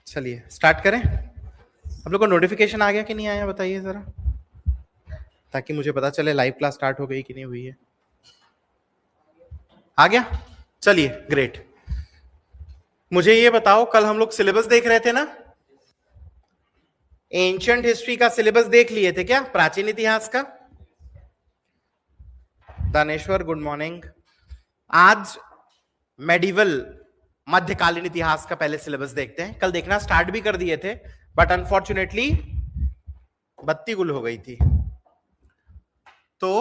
चलिए स्टार्ट करें। आप लोग को नोटिफिकेशन आ गया कि नहीं आया बताइए जरा, ताकि मुझे पता चले लाइव क्लास स्टार्ट हो गई कि नहीं हुई है। आ गया? चलिए ग्रेट। मुझे ये बताओ, कल हम लोग सिलेबस देख रहे थे ना? एंशिएंट हिस्ट्री का सिलेबस देख लिए थे क्या, प्राचीन इतिहास का? Daneshwar good morning. आज मेडिवल मध्यकालीन इतिहास का पहले सिलेबस देखते हैं। कल देखना स्टार्ट भी कर दिए थे, बट अनफॉर्चुनेटली बत्ती गुल हो गई थी। तो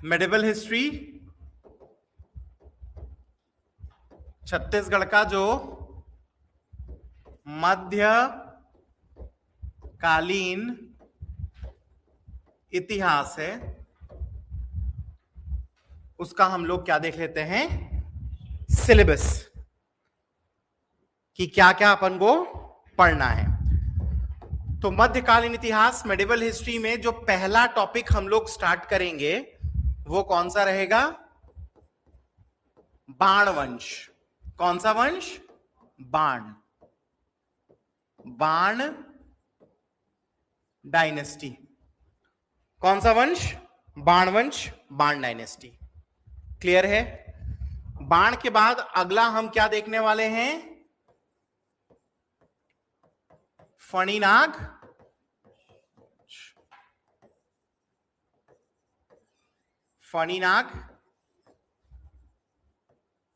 मेडिवल हिस्ट्री छत्तीसगढ़ का जो मध्यकालीन इतिहास है उसका हम लोग क्या देख लेते हैं, सिलेबस, कि क्या क्या अपन को पढ़ना है। तो मध्यकालीन इतिहास मेडिवल हिस्ट्री में जो पहला टॉपिक हम लोग स्टार्ट करेंगे वो कौन सा रहेगा? बाण वंश। कौन सा वंश? बाण। बाण डायनेस्टी। कौन सा वंश? बाण वंश, बाण डायनेस्टी। क्लियर है? बाण के बाद अगला हम क्या देखने वाले हैं? फणिनाग। फणिनाग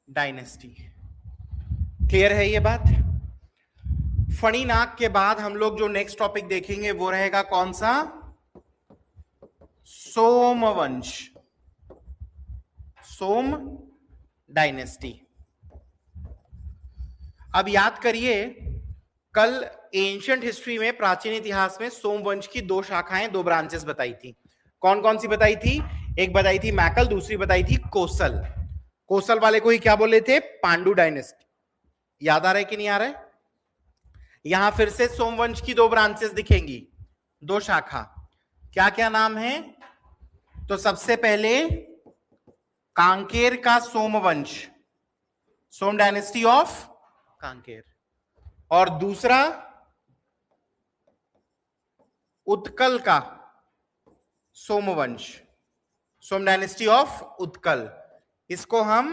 डायनेस्टी। क्लियर है ये बात? फणिनाग के बाद हम लोग जो नेक्स्ट टॉपिक देखेंगे वो रहेगा कौन सा? सोमवंश। सोम डायनेस्टी। अब याद करिए, कल एंशिएंट हिस्ट्री में, प्राचीन इतिहास में सोमवंश की दो शाखाएं, दो ब्रांचेस बताई थी। कौन कौन सी बताई थी? एक बताई थी मैकल, दूसरी बताई थी कोसल। कोसल वाले को ही क्या बोले थे? पांडु डायनेस्टी। याद आ रहा है कि नहीं आ रहा है? यहां फिर से सोमवंश की दो ब्रांचेस दिखेंगी, दो शाखा। क्या क्या नाम है? तो सबसे पहले कांकेर का सोमवंश, सोम डायनेस्टी ऑफ कांकेर। और दूसरा उत्कल का सोमवंश, सोम डायनेस्टी ऑफ उत्कल। इसको हम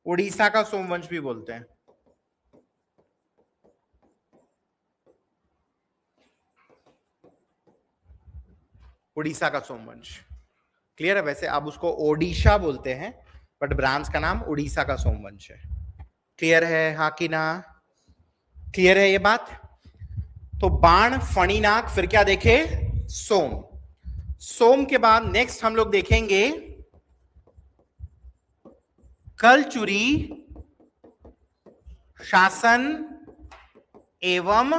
उड़ीसा का सोमवंश भी बोलते हैं। उड़ीसा का सोमवंश। क्लियर है? वैसे आप उसको ओडिशा बोलते हैं, बट ब्रांच का नाम उड़ीसा का सोमवंश है। क्लियर है हाँ कि ना? क्लियर है ये बात? तो बाण, फणिनाग, फिर क्या देखे? सोम। सोम के बाद नेक्स्ट हम लोग देखेंगे कलचुरी शासन एवं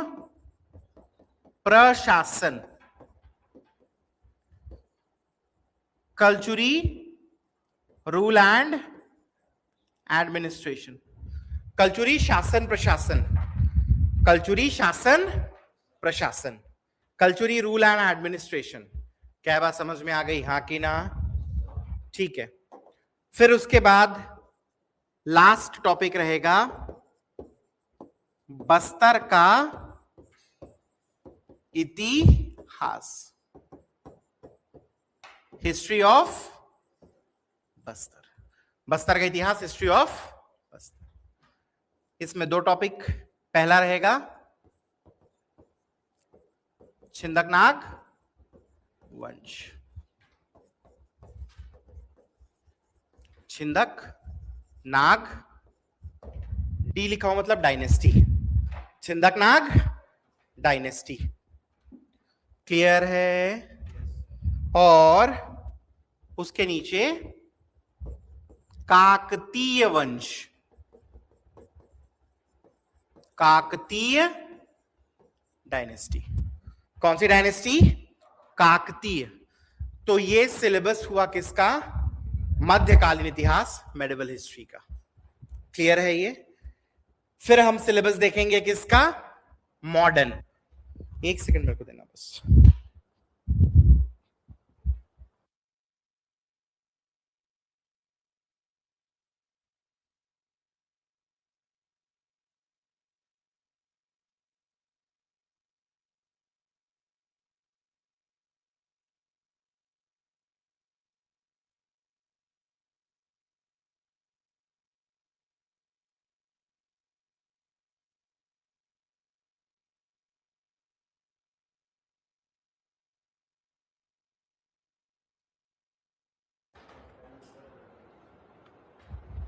प्रशासन। Kalachuri rule and administration. Kalachuri शासन प्रशासन। कलचुरी शासन प्रशासन। Kalachuri rule and administration. क्या बात समझ में आ गई हाँ कि ना? ठीक है। फिर उसके बाद लास्ट टॉपिक रहेगा बस्तर का इतिहास, हिस्ट्री ऑफ बस्तर। बस्तर का इतिहास, हिस्ट्री ऑफ बस्तर। इसमें दो टॉपिक। पहला रहेगा छिंदकनाग वंश। छिंदक नाग, डी लिखा हुआ मतलब डायनेस्टी। छिंदकनाग डायनेस्टी। क्लियर है? और उसके नीचे काकतीय वंश। काकतीय डायनेस्टी। कौन सी डायनेस्टी? काकतीय। तो ये सिलेबस हुआ किसका? मध्यकालीन इतिहास, मेडिवल हिस्ट्री का। क्लियर है ये? फिर हम सिलेबस देखेंगे किसका? मॉडर्न। एक सेकंड मेरे को देना बस।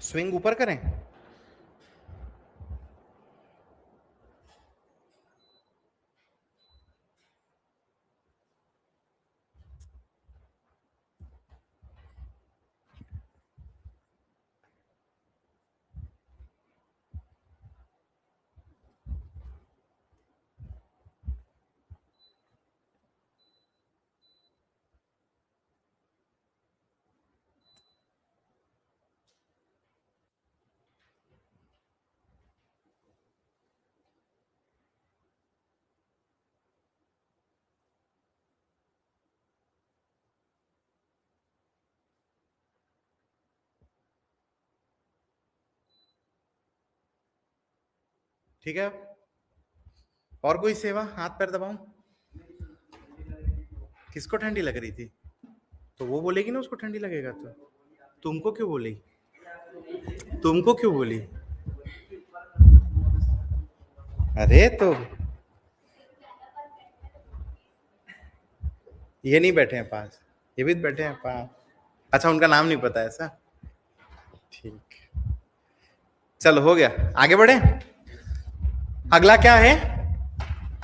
स्विंग ऊपर करें? ठीक है, और कोई सेवा? हाथ पैर दबाऊं? किसको ठंडी लग रही थी? तो वो बोलेगी ना उसको ठंडी लगेगा तो। तुमको क्यों बोली? तुमको क्यों बोली? अरे तो ये नहीं बैठे हैं पास, ये भी बैठे हैं पास। अच्छा, उनका नाम नहीं पता ऐसा? ठीक, चलो हो गया, आगे बढ़े। अगला क्या है?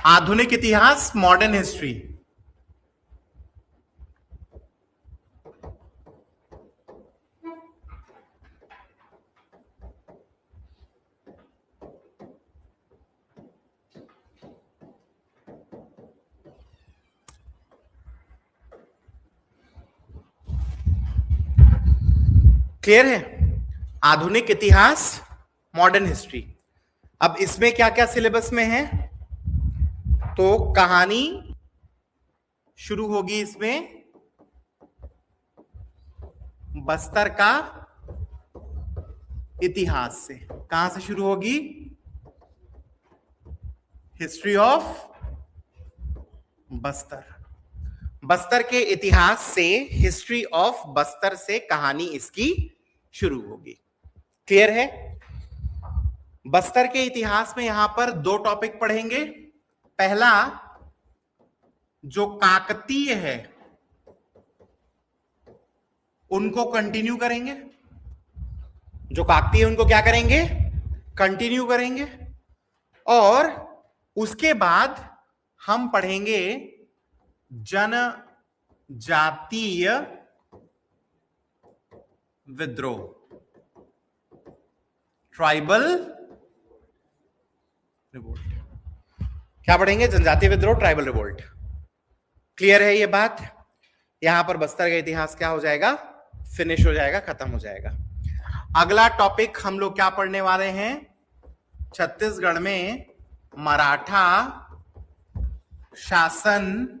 आधुनिक इतिहास, मॉडर्न हिस्ट्री। क्लियर है? आधुनिक इतिहास, मॉडर्न हिस्ट्री। अब इसमें क्या क्या सिलेबस में है? तो कहानी शुरू होगी इसमें बस्तर का इतिहास से। कहां से शुरू होगी? History of Bastar. बस्तर के इतिहास से, हिस्ट्री ऑफ बस्तर से कहानी इसकी शुरू होगी। क्लियर है? बस्तर के इतिहास में यहां पर दो टॉपिक पढ़ेंगे। पहला, जो काकतीय है उनको कंटिन्यू करेंगे। जो काकतीय उनको क्या करेंगे? कंटिन्यू करेंगे। और उसके बाद हम पढ़ेंगे जनजातीय विद्रोह, ट्राइबल रिवोल्ट। क्या पढ़ेंगे? जनजातीय विद्रोह, ट्राइबल रिवोल्ट। क्लियर है ये बात? यहां पर बस्तर का इतिहास क्या हो जाएगा? फिनिश हो जाएगा, खत्म हो जाएगा। अगला टॉपिक हम लोग क्या पढ़ने वाले हैं? छत्तीसगढ़ में मराठा शासन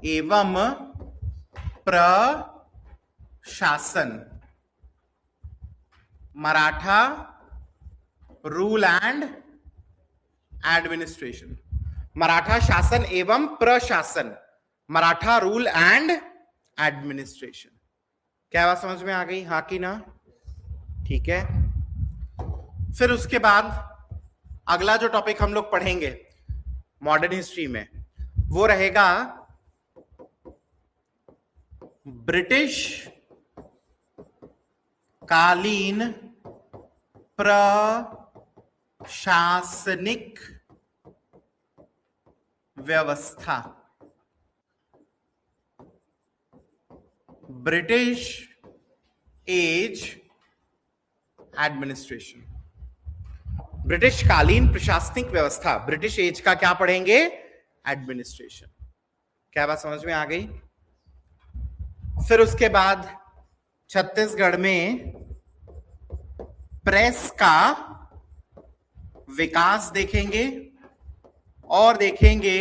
एवं प्रशासन। Maratha rule and administration. Maratha शासन एवं प्रशासन, मराठा रूल एंड एडमिनिस्ट्रेशन। क्या बात समझ में आ गई? हाँ कि ना? ठीक है। फिर उसके बाद अगला जो टॉपिक हम लोग पढ़ेंगे मॉडर्न हिस्ट्री में, वो रहेगा ब्रिटिश कालीन प्रशासनिक व्यवस्था। British as administration. ब्रिटिश कालीन प्रशासनिक व्यवस्था, ब्रिटिश एज का क्या पढ़ेंगे? एडमिनिस्ट्रेशन। क्या बात समझ में आ गई? फिर उसके बाद छत्तीसगढ़ में प्रेस का विकास देखेंगे और देखेंगे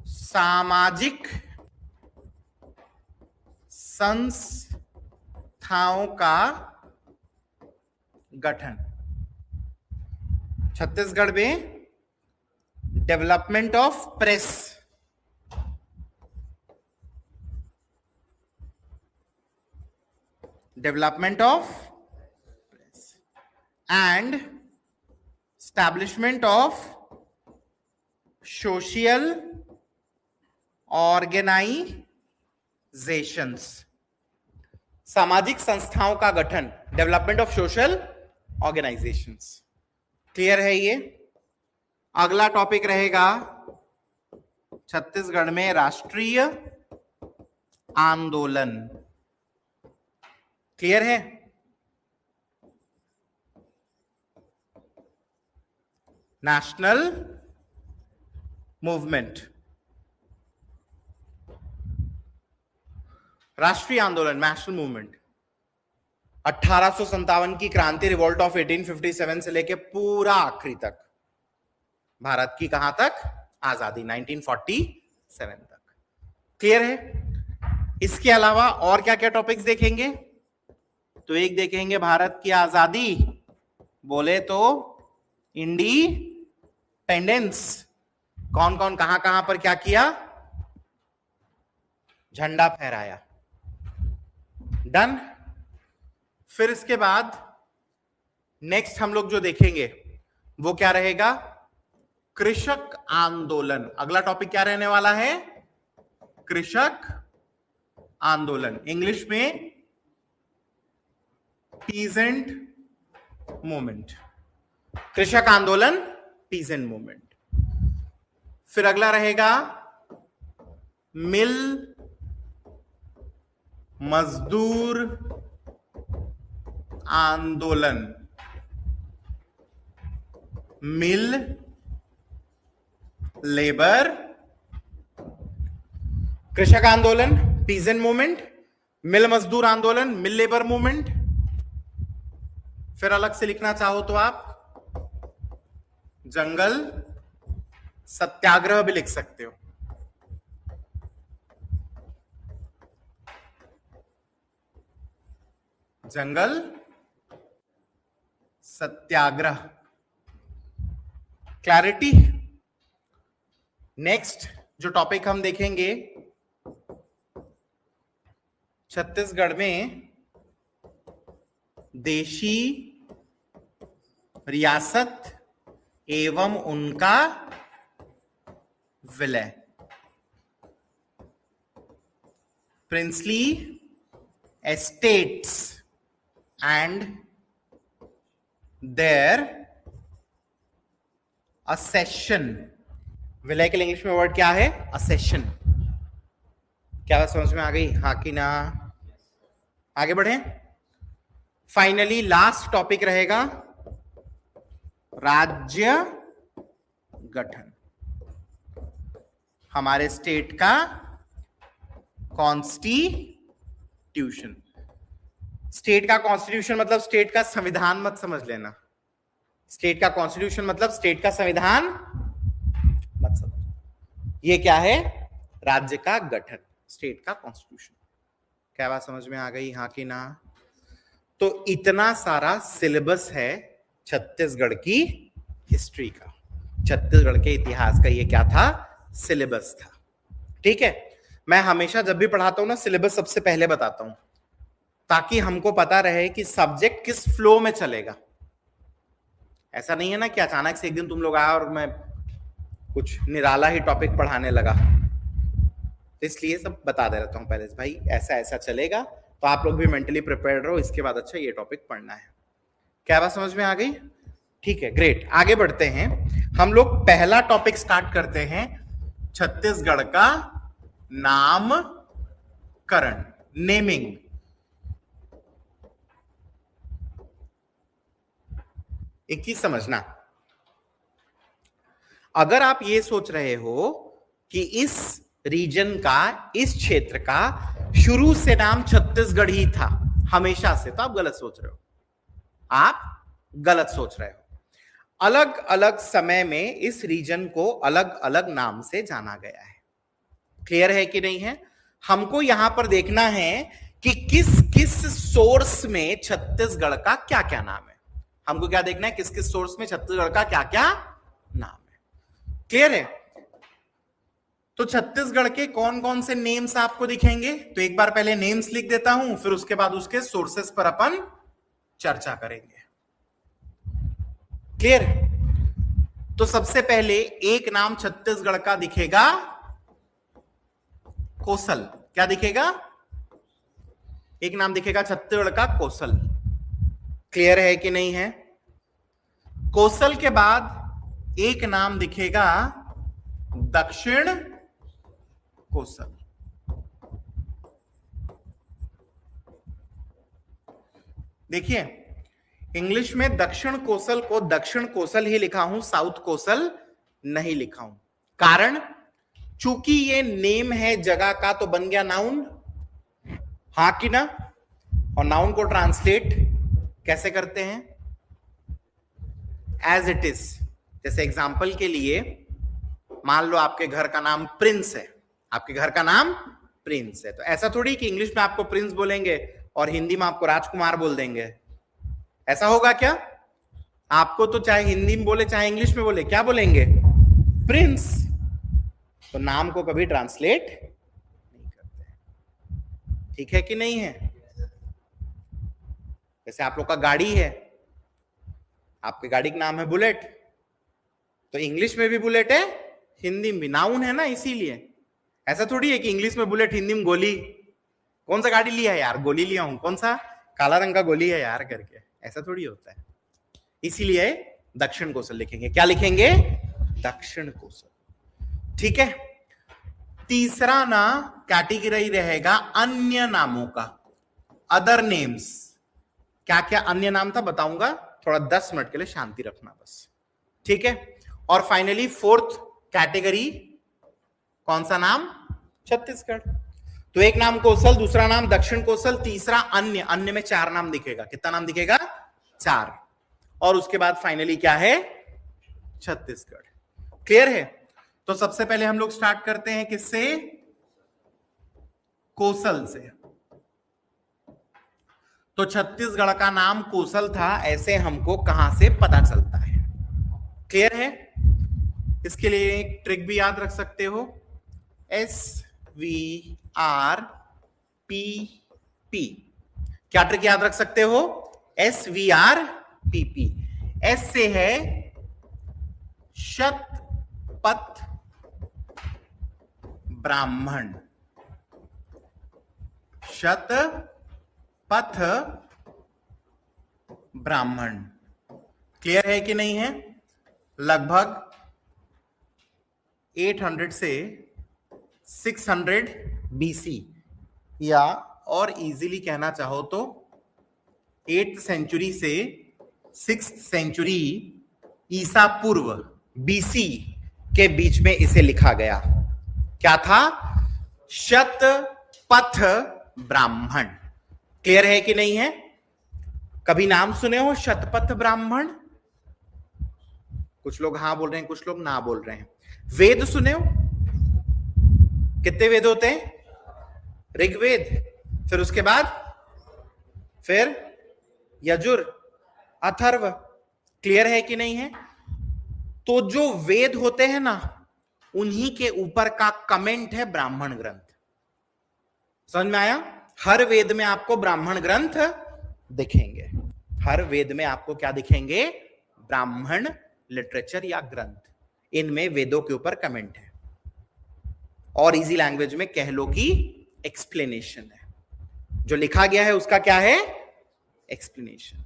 सामाजिक संस्थाओं का गठन। छत्तीसगढ़ में development of press, development of press and establishment of social organizations। सामाजिक संस्थाओं का गठन, development of social organisations. Clear है ये? अगला टॉपिक रहेगा छत्तीसगढ़ में राष्ट्रीय आंदोलन। क्लियर है? नेशनल मूवमेंट, राष्ट्रीय आंदोलन, नेशनल मूवमेंट। 1857 की क्रांति, रिवॉल्ट ऑफ 1857 से लेके पूरा आखिरी तक, भारत की कहां तक? आजादी 1947 तक। क्लियर है? इसके अलावा और क्या क्या टॉपिक्स देखेंगे? तो एक देखेंगे भारत की आजादी, बोले तो इंडिपेंडेंस, कौन कौन कहां कहां पर क्या किया, झंडा फहराया। डन। फिर इसके बाद नेक्स्ट हम लोग जो देखेंगे वो क्या रहेगा? कृषक आंदोलन। अगला टॉपिक क्या रहने वाला है? कृषक आंदोलन, इंग्लिश में पीजेंट मूवमेंट। कृषक आंदोलन, पीजेंट मूवमेंट। फिर अगला रहेगा मिल मजदूर आंदोलन, मिल लेबर, कृषक आंदोलन, पीजेंट मूवमेंट, मिल मजदूर आंदोलन, मिल लेबर मूवमेंट। फिर अलग से लिखना चाहो तो आप जंगल सत्याग्रह भी लिख सकते हो। जंगल सत्याग्रह। क्लैरिटी? नेक्स्ट जो टॉपिक हम देखेंगे, छत्तीसगढ़ में देशी रियासत एवं उनका विलय, प्रिंसली एस्टेट्स एंड देयर असेशन। विलय के लिए इंग्लिश में वर्ड क्या है? असेशन। क्या बात समझ में आ गई? हाँ कि ना? आगे बढ़े। फाइनली लास्ट टॉपिक रहेगा राज्य गठन, हमारे स्टेट का कॉन्स्टिट्यूशन। स्टेट का कॉन्स्टिट्यूशन मतलब स्टेट का संविधान मत समझ लेना। स्टेट का कॉन्स्टिट्यूशन मतलब स्टेट का संविधान मत समझ। ये क्या है? राज्य का गठन, स्टेट का कॉन्स्टिट्यूशन। क्या बात समझ में आ गई? हाँ कि ना? तो इतना सारा सिलेबस है छत्तीसगढ़ की हिस्ट्री का, छत्तीसगढ़ के इतिहास का। ये क्या था? सिलेबस था। ठीक है, मैं हमेशा जब भी पढ़ाता हूं ना सिलेबस सबसे पहले बताता हूं, ताकि हमको पता रहे कि सब्जेक्ट किस फ्लो में चलेगा। ऐसा नहीं है ना कि अचानक से एक दिन तुम लोग आए और मैं कुछ निराला ही टॉपिक पढ़ाने लगा। तो इसलिए सब बता दे रहता हूं पहले से, भाई ऐसा ऐसा चलेगा, तो आप लोग भी मेंटली प्रिपेयर्ड रहो। इसके बाद अच्छा ये टॉपिक पढ़ना है। क्या बात समझ में आ गई? ठीक है, ग्रेट। आगे बढ़ते हैं। हम लोग पहला टॉपिक स्टार्ट करते हैं, छत्तीसगढ़ का नामकरण, नेमिंग। एक चीज समझना, अगर आप ये सोच रहे हो कि इस रीजन का, इस क्षेत्र का शुरू से नाम छत्तीसगढ़ ही था हमेशा से, तो आप गलत सोच रहे हो। आप गलत सोच रहे हो। अलग अलग समय में इस रीजन को अलग अलग नाम से जाना गया है। क्लियर है कि नहीं है? हमको यहां पर देखना है कि किस किस सोर्स में छत्तीसगढ़ का क्या क्या नाम है। हमको क्या देखना है? किस किस सोर्स में छत्तीसगढ़ का क्या क्या नाम है। क्लियर है? तो छत्तीसगढ़ के कौन कौन से नेम्स आपको दिखेंगे, तो एक बार पहले नेम्स लिख देता हूं, फिर उसके बाद उसके सोर्सेस पर अपन चर्चा करेंगे। क्लियर? तो सबसे पहले एक नाम छत्तीसगढ़ का दिखेगा, कोसल। क्या दिखेगा? एक नाम दिखेगा छत्तीसगढ़ का कौशल। क्लियर है कि नहीं है? कौशल के बाद एक नाम दिखेगा दक्षिण कौशल। देखिए इंग्लिश में दक्षिण कौशल को दक्षिण कौशल ही लिखा हूं, साउथ कौशल नहीं लिखा हूं। कारण चूंकि ये नेम है जगह का तो बन गया नाउन, हाँ कि ना? और नाउन को ट्रांसलेट कैसे करते हैं? As it is. जैसे एग्जांपल के लिए मान लो आपके घर का नाम प्रिंस है, आपके घर का नाम प्रिंस है, तो ऐसा थोड़ी कि इंग्लिश में आपको प्रिंस बोलेंगे और हिंदी में आपको राजकुमार बोल देंगे। ऐसा होगा क्या? आपको तो चाहे हिंदी में बोले चाहे इंग्लिश में बोले क्या बोलेंगे? प्रिंस। तो नाम को कभी ट्रांसलेट नहीं करते। ठीक है कि नहीं है? जैसे आप लोग का गाड़ी है, आपकी गाड़ी का नाम है बुलेट, तो इंग्लिश में भी बुलेट है, हिंदी में भी, नाउन है ना इसीलिए। ऐसा थोड़ी है कि इंग्लिश में बुलेट हिंदी में गोली। कौन सा गाड़ी लिया है यार? गोली लिया हूं। कौन सा? काला रंग का गोली है यार करके। ऐसा थोड़ी होता है। इसीलिए दक्षिण कौशल लिखेंगे। क्या लिखेंगे? दक्षिण कौशल। ठीक है। तीसरा ना कैटेगरी रहेगा अन्य नामों का, अदर नेम्स। क्या क्या अन्य नाम था बताऊंगा, थोड़ा 10 मिनट के लिए शांति रखना बस। ठीक है। और फाइनली फोर्थ कैटेगरी कौन सा नाम? छत्तीसगढ़। तो एक नाम कौशल, दूसरा नाम दक्षिण कौशल, तीसरा अन्य। अन्य में 4 नाम दिखेगा। कितना नाम दिखेगा? 4। और उसके बाद फाइनली क्या है? छत्तीसगढ़। क्लियर है? तो सबसे पहले हम लोग स्टार्ट करते हैं किससे? कौशल से। तो छत्तीसगढ़ का नाम कौशल था, ऐसे हमको कहां से पता चलता है? क्लियर है? इसके लिए एक ट्रिक भी याद रख सकते हो, SVRPP। क्या ट्रिक याद रख सकते हो? SVRPP। एस से है शतपथ ब्राह्मण, शतपथ ब्राह्मण। क्लियर है कि नहीं है? लगभग 800 से 600 BC, या और इजीली कहना चाहो तो 8th सेंचुरी से 6th सेंचुरी ईसा पूर्व BC के बीच में इसे लिखा गया। क्या था? शतपथ ब्राह्मण। क्लियर है कि नहीं है? कभी नाम सुने हो शतपथ ब्राह्मण? कुछ लोग हाँ बोल रहे हैं, कुछ लोग ना बोल रहे हैं। वेद सुने हो? कितने वेद होते हैं? ऋग्वेद, फिर उसके बाद फिर यजुर, अथर्व। क्लियर है कि नहीं है? तो जो वेद होते हैं ना, उन्हीं के ऊपर का कमेंट है ब्राह्मण ग्रंथ। समझ में आया? हर वेद में आपको ब्राह्मण ग्रंथ दिखेंगे। हर वेद में आपको क्या दिखेंगे? ब्राह्मण लिटरेचर या ग्रंथ। इनमें वेदों के ऊपर कमेंट है, और इजी लैंग्वेज में कह लो कि एक्सप्लेनेशन है। जो लिखा गया है उसका क्या है? एक्सप्लेनेशन।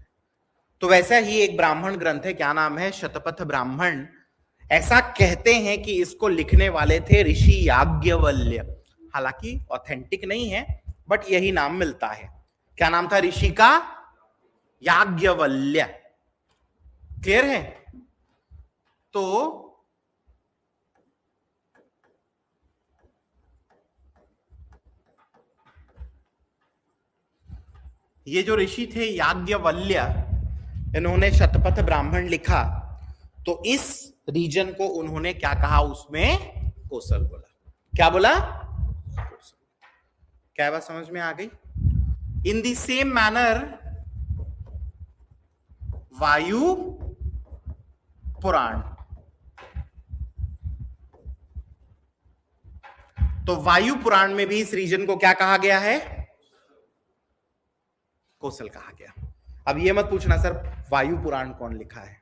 तो वैसा ही एक ब्राह्मण ग्रंथ है। क्या नाम है? शतपथ ब्राह्मण। ऐसा कहते हैं कि इसको लिखने वाले थे ऋषि याज्ञवल्क्य। हालांकि ऑथेंटिक नहीं है, बट यही नाम मिलता है। क्या नाम था ऋषि का? याज्ञवल्क्य। क्लियर है? तो ये जो ऋषि थे याज्ञवल्क्य, इन्होंने शतपथ ब्राह्मण लिखा, तो इस रीजन को उन्होंने क्या कहा? उसमें कौशल बोला। क्या बोला? कौशल। क्या बात समझ में आ गई? इन द सेम मैनर वायु पुराण। तो वायु पुराण में भी इस रीजन को क्या कहा गया है? कौशल कहा गया। अब ये मत पूछना सर वायु पुराण कौन लिखा है?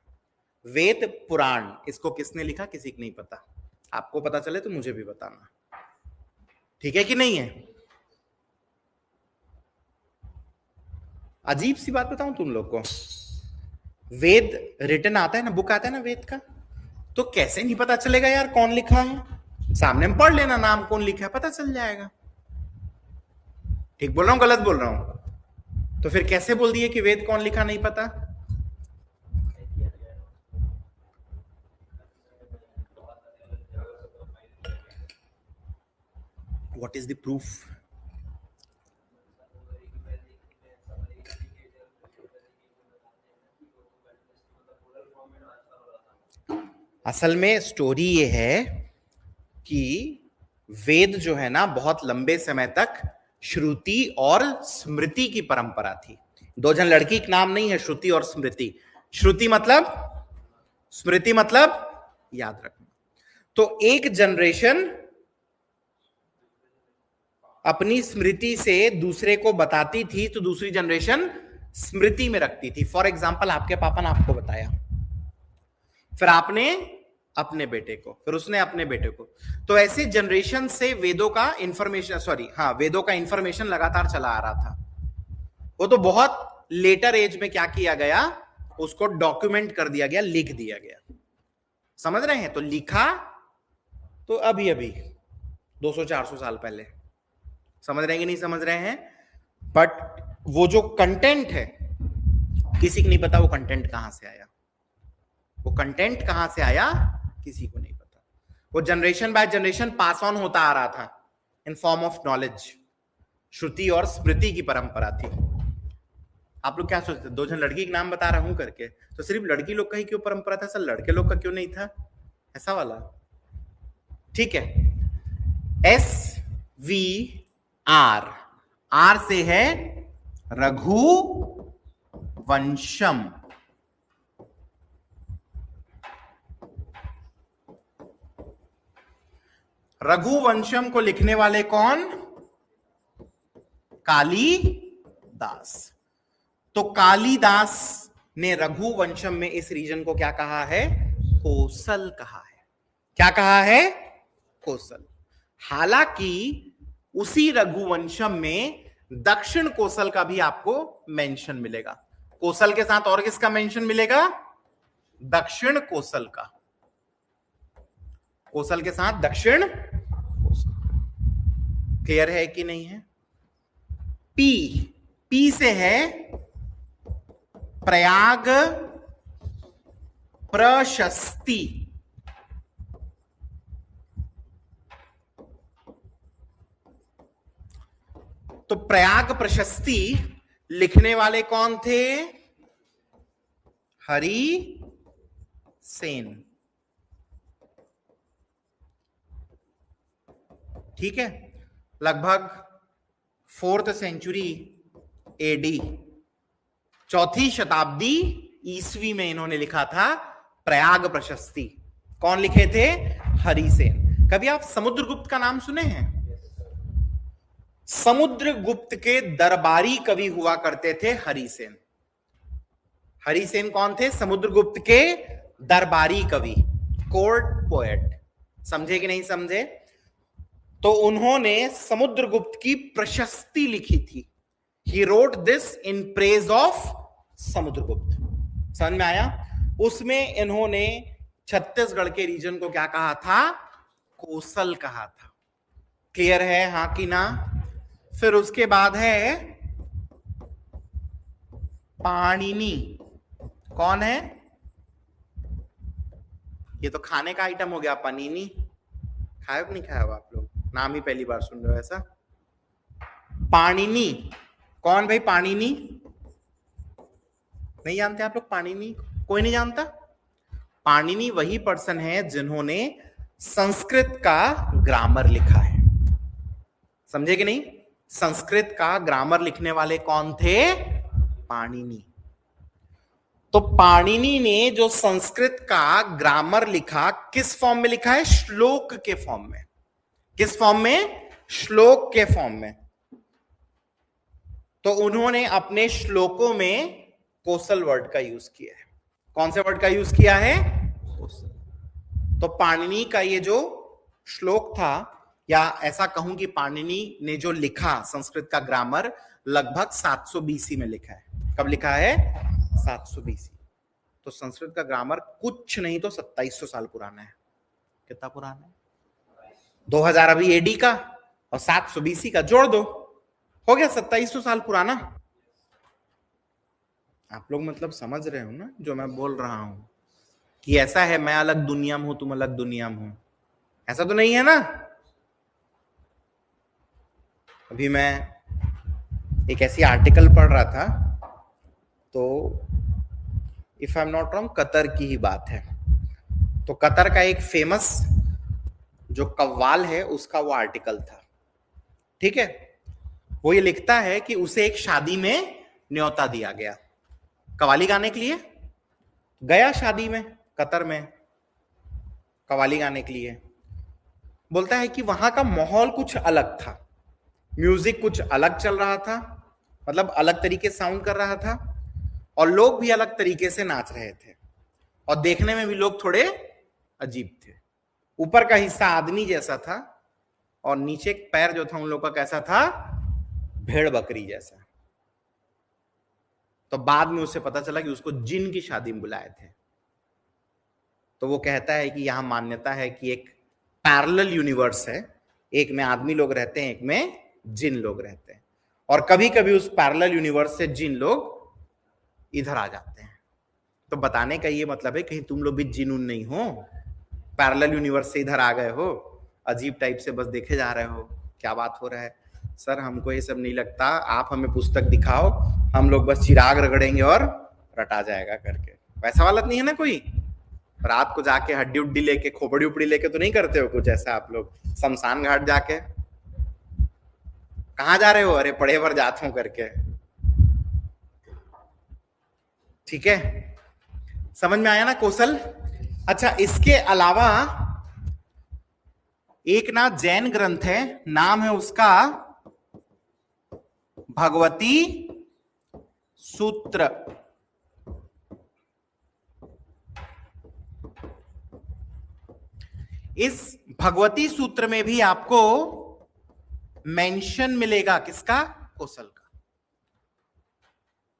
वेद पुराण इसको किसने लिखा? किसी को नहीं पता। आपको पता चले तो मुझे भी बताना। ठीक है कि नहीं है? अजीब सी बात बताऊं तुम लोग को, वेद रिटन आता है ना, बुक आता है ना वेद का, तो कैसे नहीं पता चलेगा यार कौन लिखा है? सामने में पढ़ लेना नाम कौन लिखा है, पता चल जाएगा। ठीक बोल रहा हूं गलत बोल रहा हूं? तो फिर कैसे बोल दिए कि वेद कौन लिखा नहीं पता? What is the proof? असल में स्टोरी ये है कि वेद जो है ना बहुत लंबे समय तक श्रुति और स्मृति की परंपरा थी। दो जन लड़की का नाम नहीं है श्रुति और स्मृति। श्रुति मतलब, स्मृति मतलब याद रखना। तो एक जनरेशन अपनी स्मृति से दूसरे को बताती थी तो दूसरी जनरेशन स्मृति में रखती थी। फॉर एग्जाम्पल आपके पापा ने आपको बताया, फिर आपने अपने बेटे को, फिर उसने अपने बेटे को, तो ऐसे जनरेशन से वेदों का इंफॉर्मेशन, वेदों का इंफॉर्मेशन लगातार चला आ रहा था। वो तो बहुत लेटर एज में क्या किया गया, उसको डॉक्यूमेंट कर दिया गया, लिख दिया गया। समझ रहे हैं? तो लिखा तो अभी अभी 200-400 साल पहले, समझ रहे हैं कि नहीं समझ रहे हैं? बट वो जो कंटेंट है किसी को नहीं पता, वो कंटेंट कहां से आया, वो कंटेंट कहां से आया किसी को नहीं पता। वो generation by generation pass on होता आ रहा था इन फॉर्म ऑफ नॉलेज। श्रुति और स्मृति की परंपरा थी। आप लोग क्या सोचते, दो जन लड़की का नाम बता रहा हूं करके, तो सिर्फ लड़की लोग का ही क्यों परंपरा था, सर लड़के लोग का क्यों नहीं था? ऐसा वाला। ठीक है, SVR, आर से है रघुवंशम। रघुवंशम को लिखने वाले कौन? कालिदास। तो कालिदास ने रघुवंशम में इस रीजन को क्या कहा है? कोसल कहा है। क्या कहा है? कोसल। हालांकि उसी रघुवंशम में दक्षिण कोसल का भी आपको मेंशन मिलेगा। कोसल के साथ और किसका मेंशन मिलेगा? दक्षिण कोसल का। कोसल के साथ दक्षिण कोसल। क्लियर है कि नहीं है? पी से है प्रयाग प्रशस्ति। तो प्रयाग प्रशस्ति लिखने वाले कौन थे? हरि सेन। ठीक है, लगभग 4th सेंचुरी एडी, 4th शताब्दी ईस्वी में इन्होंने लिखा था प्रयाग प्रशस्ति। कौन लिखे थे? हरिसेन। कभी आप समुद्रगुप्त का नाम सुने हैं? समुद्रगुप्त के दरबारी कवि हुआ करते थे हरिसेन। हरिसेन कौन थे? समुद्रगुप्त के दरबारी कवि, कोर्ट पोएट। समझे कि नहीं समझे? तो उन्होंने समुद्रगुप्त की प्रशस्ति लिखी थी। He wrote this in praise of Samudragupta. समझ में आया? उसमें इन्होंने छत्तीसगढ़ के रीजन को क्या कहा था? कोसल कहा था। क्लियर है हां कि ना? फिर उसके बाद है पाणिनि। कौन है? ये तो खाने का आइटम हो गया, पनीनी। खाया नहीं खाया आप लोग? नाम ही पहली बार सुन रहे हो ऐसा? पाणिनि कौन भाई? पाणिनि नहीं जानते आप लोग? पाणिनि कोई नहीं जानता? पाणिनि वही पर्सन है जिन्होंने संस्कृत का ग्रामर लिखा है। समझे कि नहीं? संस्कृत का ग्रामर लिखने वाले कौन थे? पाणिनि। तो पाणिनि ने जो संस्कृत का ग्रामर लिखा, किस फॉर्म में लिखा है? श्लोक के फॉर्म में। किस फॉर्म में? श्लोक के फॉर्म में। तो उन्होंने अपने श्लोकों में कोसल वर्ड का यूज किया है। कौन से वर्ड का यूज किया है? कोसल। तो पाणिनि का ये जो श्लोक था, या ऐसा कहूं कि पाणिनि ने जो लिखा संस्कृत का ग्रामर, लगभग 700 BC में लिखा है। कब लिखा है? 700 BC। तो संस्कृत का ग्रामर कुछ नहीं तो 2700 साल पुराना है। कितना पुराना है? 2000 अभी एडी का और 700 BC का जोड़ दो, हो गया 2700 साल पुराना। आप लोग मतलब समझ रहे हो ना जो मैं बोल रहा हूं, कि ऐसा है मैं अलग दुनिया में हूं तुम अलग दुनिया में हो, ऐसा तो नहीं है ना। अभी मैं एक ऐसी आर्टिकल पढ़ रहा था, तो if I am not wrong Qatar की ही बात है। तो कतर का एक फेमस जो कव्वाल है उसका वो आर्टिकल था, ठीक है। वो ये लिखता है कि उसे एक शादी में न्योता दिया गया कव्वाली गाने के लिए। गया शादी में कतर में कव्वाली गाने के लिए। बोलता है कि वहां का माहौल कुछ अलग था, म्यूजिक कुछ अलग चल रहा था, मतलब अलग तरीके से साउंड कर रहा था, और लोग भी अलग तरीके से नाच रहे थे, और देखने में भी लोग थोड़े अजीब थे। ऊपर का हिस्सा आदमी जैसा था और नीचे पैर जो था उन लोग का कैसा था? भेड़ बकरी जैसा। तो बाद में उसे पता चला कि उसको जिन की शादी में बुलाए थे। तो वो कहता है कि यहां मान्यता है कि एक पैरेलल यूनिवर्स है, एक में आदमी लोग रहते हैं, एक में जिन लोग रहते हैं, और कभी कभी उस पैरेलल यूनिवर्स से जिन लोग इधर आ जाते हैं। तो बताने का ये मतलब है कहीं तुम लोग भी जिनून नहीं हो, पैरेलल यूनिवर्स से इधर आ गए हो, अजीब टाइप से बस देखे जा रहे हो क्या बात हो रहा है। सर हमको ये सब नहीं लगता, आप हमें पुस्तक दिखाओ, हम लोग बस चिराग रगड़ेंगे और रटा जाएगा करके, वैसा वाला नहीं है ना कोई। रात को जाके हड्डी उड्डी लेके खोपड़ी उपड़ी लेके तो नहीं करते हो कुछ ऐसा आप लोग शमशान घाट जाके? कहाँ जा रहे हो? अरे पढ़े भर जाता हूं करके। ठीक है, समझ में आया ना कौशल? अच्छा, इसके अलावा एक ना जैन ग्रंथ है, नाम है उसका भगवती सूत्र। इस भगवती सूत्र में भी आपको मेंशन मिलेगा किसका? कौशल का।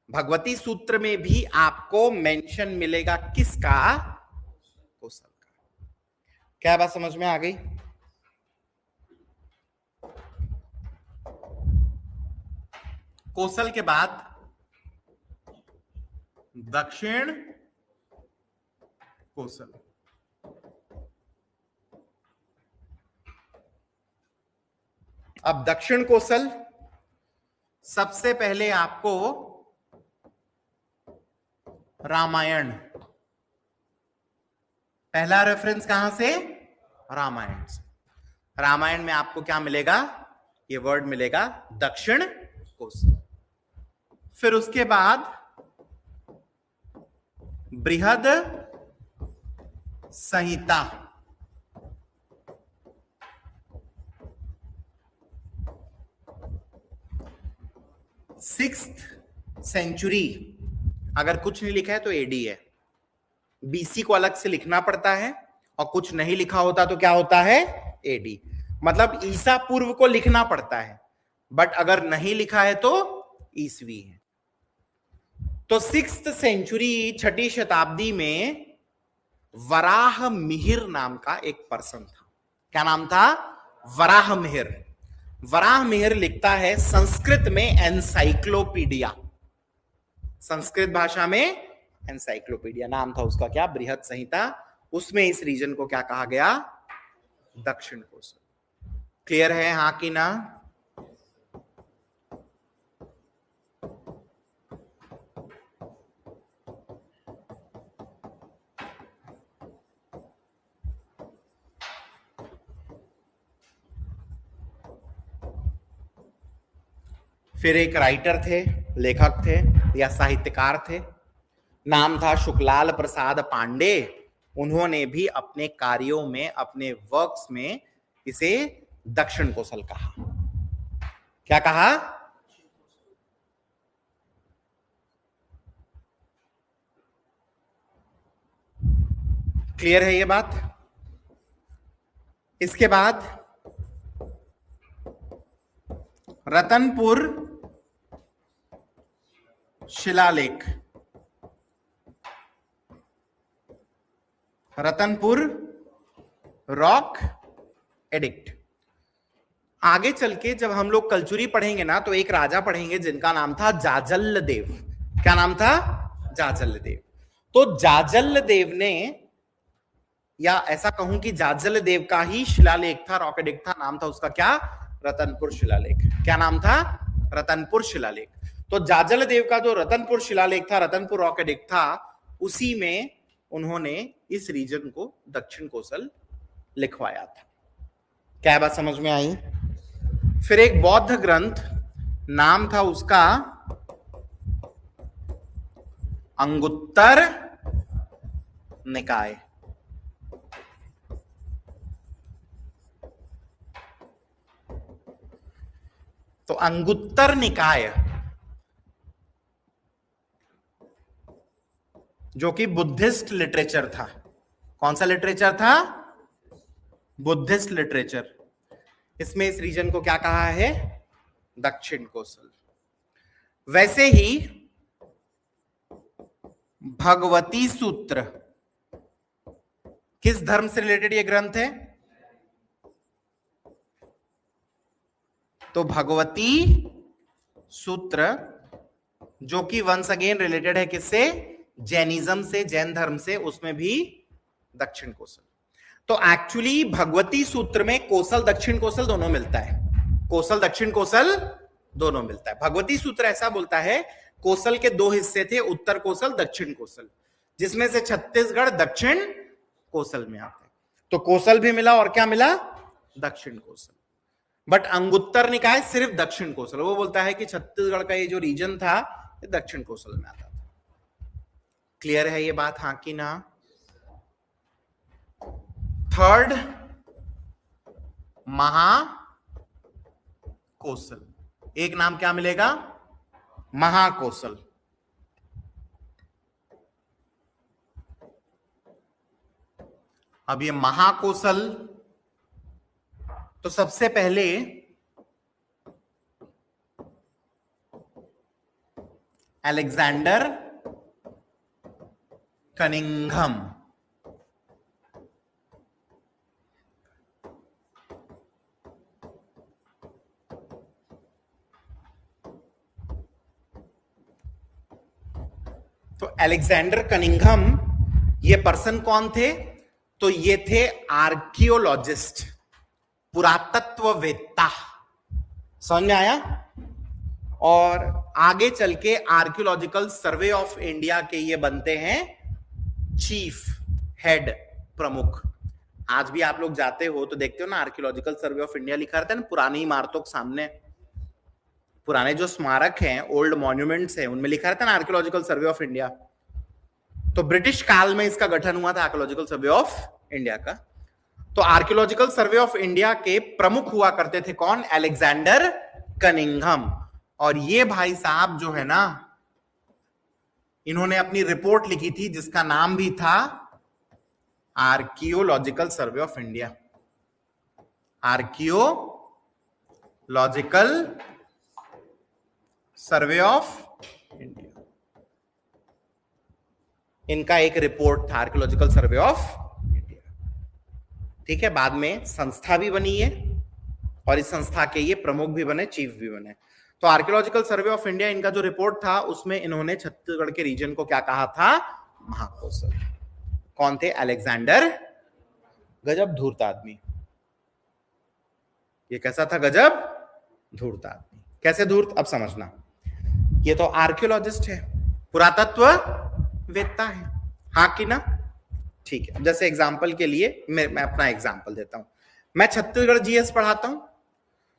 भगवती सूत्र में भी आपको मेंशन मिलेगा किसका? कौशल का। क्या बात समझ में आ गई? कौशल के बाद दक्षिण कौशल। अब दक्षिण कौशल सबसे पहले आपको रामायण, पहला रेफरेंस कहां से? रामायण से। रामायण में आपको क्या मिलेगा? ये वर्ड मिलेगा दक्षिण कौशल। फिर उसके बाद बृहद संहिता, सिक्स्थ सेंचुरी। अगर कुछ नहीं लिखा है तो एडी है। बीसी को अलग से लिखना पड़ता है, और कुछ नहीं लिखा होता तो क्या होता है? एडी। मतलब ईसा पूर्व को लिखना पड़ता है, बट अगर नहीं लिखा है तो ईसवी है। तो सिक्स्थ सेंचुरी, छठी शताब्दी में वराह मिहिर नाम का एक पर्सन था। क्या नाम था? वराह मिहिर। वराह मिहिर लिखता है संस्कृत में एनसाइक्लोपीडिया, संस्कृत भाषा में एनसाइक्लोपीडिया। नाम था उसका क्या? बृहद संहिता। उसमें इस रीजन को क्या कहा गया? दक्षिण कौशल। क्लियर है हां कि ना? फिर एक राइटर थे, लेखक थे या साहित्यकार थे, नाम था शुक्लाल प्रसाद पांडे। उन्होंने भी अपने कार्यों में, अपने वर्क्स में इसे दक्षिण कौशल कहा। क्या कहा? क्लियर है ये बात? इसके बाद रतनपुर शिलालेख, रतनपुर रॉक एडिक्ट। आगे चल के जब हम लोग कलचुरी पढ़ेंगे ना, तो एक राजा पढ़ेंगे जिनका नाम था जाजल्ल देव। क्या नाम था? जाजल्ल देव। तो जाजल्ल देव ने, या ऐसा कहूं कि जाजल्ल देव का ही शिलालेख था, रॉक एडिक्ट था, नाम था उसका क्या? रतनपुर शिलालेख। क्या नाम था? रतनपुर शिलालेख। तो जाजल्ल देव का जो रतनपुर शिलालेख था, रतनपुर रॉक एडिक्ट था, उसी में उन्होंने इस रीजन को दक्षिण कोसल लिखवाया था। क्या बात समझ में आई? फिर एक बौद्ध ग्रंथ, नाम था उसका अंगुत्तर निकाय। तो अंगुत्तर निकाय जो कि बुद्धिस्ट लिटरेचर था। कौन सा लिटरेचर था? Buddhist literature. इसमें इस रीजन को क्या कहा है? दक्षिण कोसल। वैसे ही भगवती सूत्र किस धर्म से रिलेटेड ये ग्रंथ है? तो भगवती सूत्र जो कि वंस अगेन रिलेटेड है किससे? जैनिज्म से, जैन धर्म से, उसमें भी दक्षिण कोसल। तो एक्चुअली भगवती सूत्र में कोसल दक्षिण कोसल दोनों मिलता है। कोसल दक्षिण कोसल दोनों मिलता है। भगवती सूत्र ऐसा बोलता है कोसल के दो हिस्से थे, उत्तर कोसल, दक्षिण कोसल, जिसमें से छत्तीसगढ़ दक्षिण कोसल में आता है। तो कोसल भी मिला और क्या मिला? दक्षिण कोसल। बट अंगुत्तर निकाय सिर्फ दक्षिण कोसल। वो बोलता है कि छत्तीसगढ़ का ये जो रीजन था ये दक्षिण कोसल में आता था। क्लियर है ये बात? हाँ कि ना? थर्ड महाकोसल। एक नाम क्या मिलेगा? महाकोसल। अब ये महाकोसल, तो सबसे पहले अलेक्जेंडर कनिंघम। तो अलेक्जेंडर कनिंघम ये पर्सन कौन थे? तो ये थे आर्कियोलॉजिस्ट, पुरातत्ववेत्ता। समझ में आया? और आगे चल के आर्कियोलॉजिकल सर्वे ऑफ इंडिया के ये बनते हैं चीफ हेड, प्रमुख। आज भी आप लोग जाते हो तो देखते हो ना, आर्कियोलॉजिकल सर्वे ऑफ इंडिया लिखा रहता है ना पुरानी इमारतों के सामने। पुराने जो स्मारक हैं, ओल्ड मॉन्यूमेंट्स हैं, उनमें लिखा रहता है ना आर्कियोलॉजिकल सर्वे ऑफ इंडिया। तो ब्रिटिश काल में इसका गठन हुआ था, आर्कियोलॉजिकल सर्वे ऑफ इंडिया का। तो आर्कियोलॉजिकल सर्वे ऑफ इंडिया के प्रमुख हुआ करते थे कौन? Alexander Cunningham. और ये भाई साहब जो है ना, इन्होंने अपनी रिपोर्ट लिखी थी जिसका नाम भी था archaeological survey of India. Archaeological survey of India, इनका एक रिपोर्ट था आर्कियोलॉजिकल सर्वे ऑफ इंडिया। ठीक है, बाद में संस्था भी बनी है और इस संस्था के ये प्रमुख भी बने, चीफ भी बने। तो आर्कियोलॉजिकल सर्वे ऑफ इंडिया, इनका जो रिपोर्ट था उसमें इन्होंने छत्तीसगढ़ के रीजन को क्या कहा था? महाकोसल। कौन थे? अलेक्जेंडर। गजब धूर्त आदमी। ये कैसा था? गजब धूर्त आदमी। कैसे धूर्त? अब समझना। ये तो आर्कियोलॉजिस्ट है, पुरातत्व वेत्ता है, हाँ कि ना? ठीक है, जैसे एग्जांपल के लिए मैं अपना एग्जांपल देता हूं। मैं छत्तीसगढ़ जीएस पढ़ाता हूं,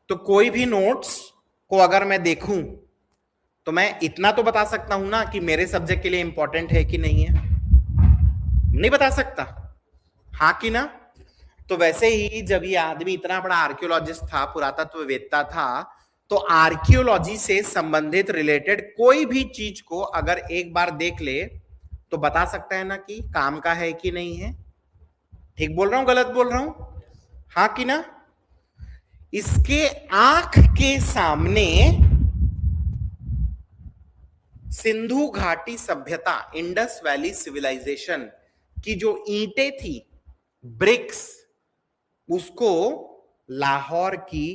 तो कोई भी नोट्स को अगर मैं देखूं तो मैं इतना तो बता सकता हूं ना कि मेरे सब्जेक्ट के लिए इंपॉर्टेंट है कि नहीं है। नहीं बता सकता, हाँ कि ना? तो वैसे ही जब ये आदमी इतना बड़ा आर्कियोलॉजिस्ट था, पुरातत्ववेत्ता था, तो आर्कियोलॉजी से संबंधित रिलेटेड कोई भी चीज को अगर एक बार देख ले तो बता सकता है ना कि काम का है कि नहीं है। ठीक बोल रहा हूं, गलत बोल रहा हूं? हाँ कि ना? इसके आंख के सामने सिंधु घाटी सभ्यता, इंडस वैली सिविलाइजेशन की जो ईंटें थी, ब्रिक्स, उसको लाहौर की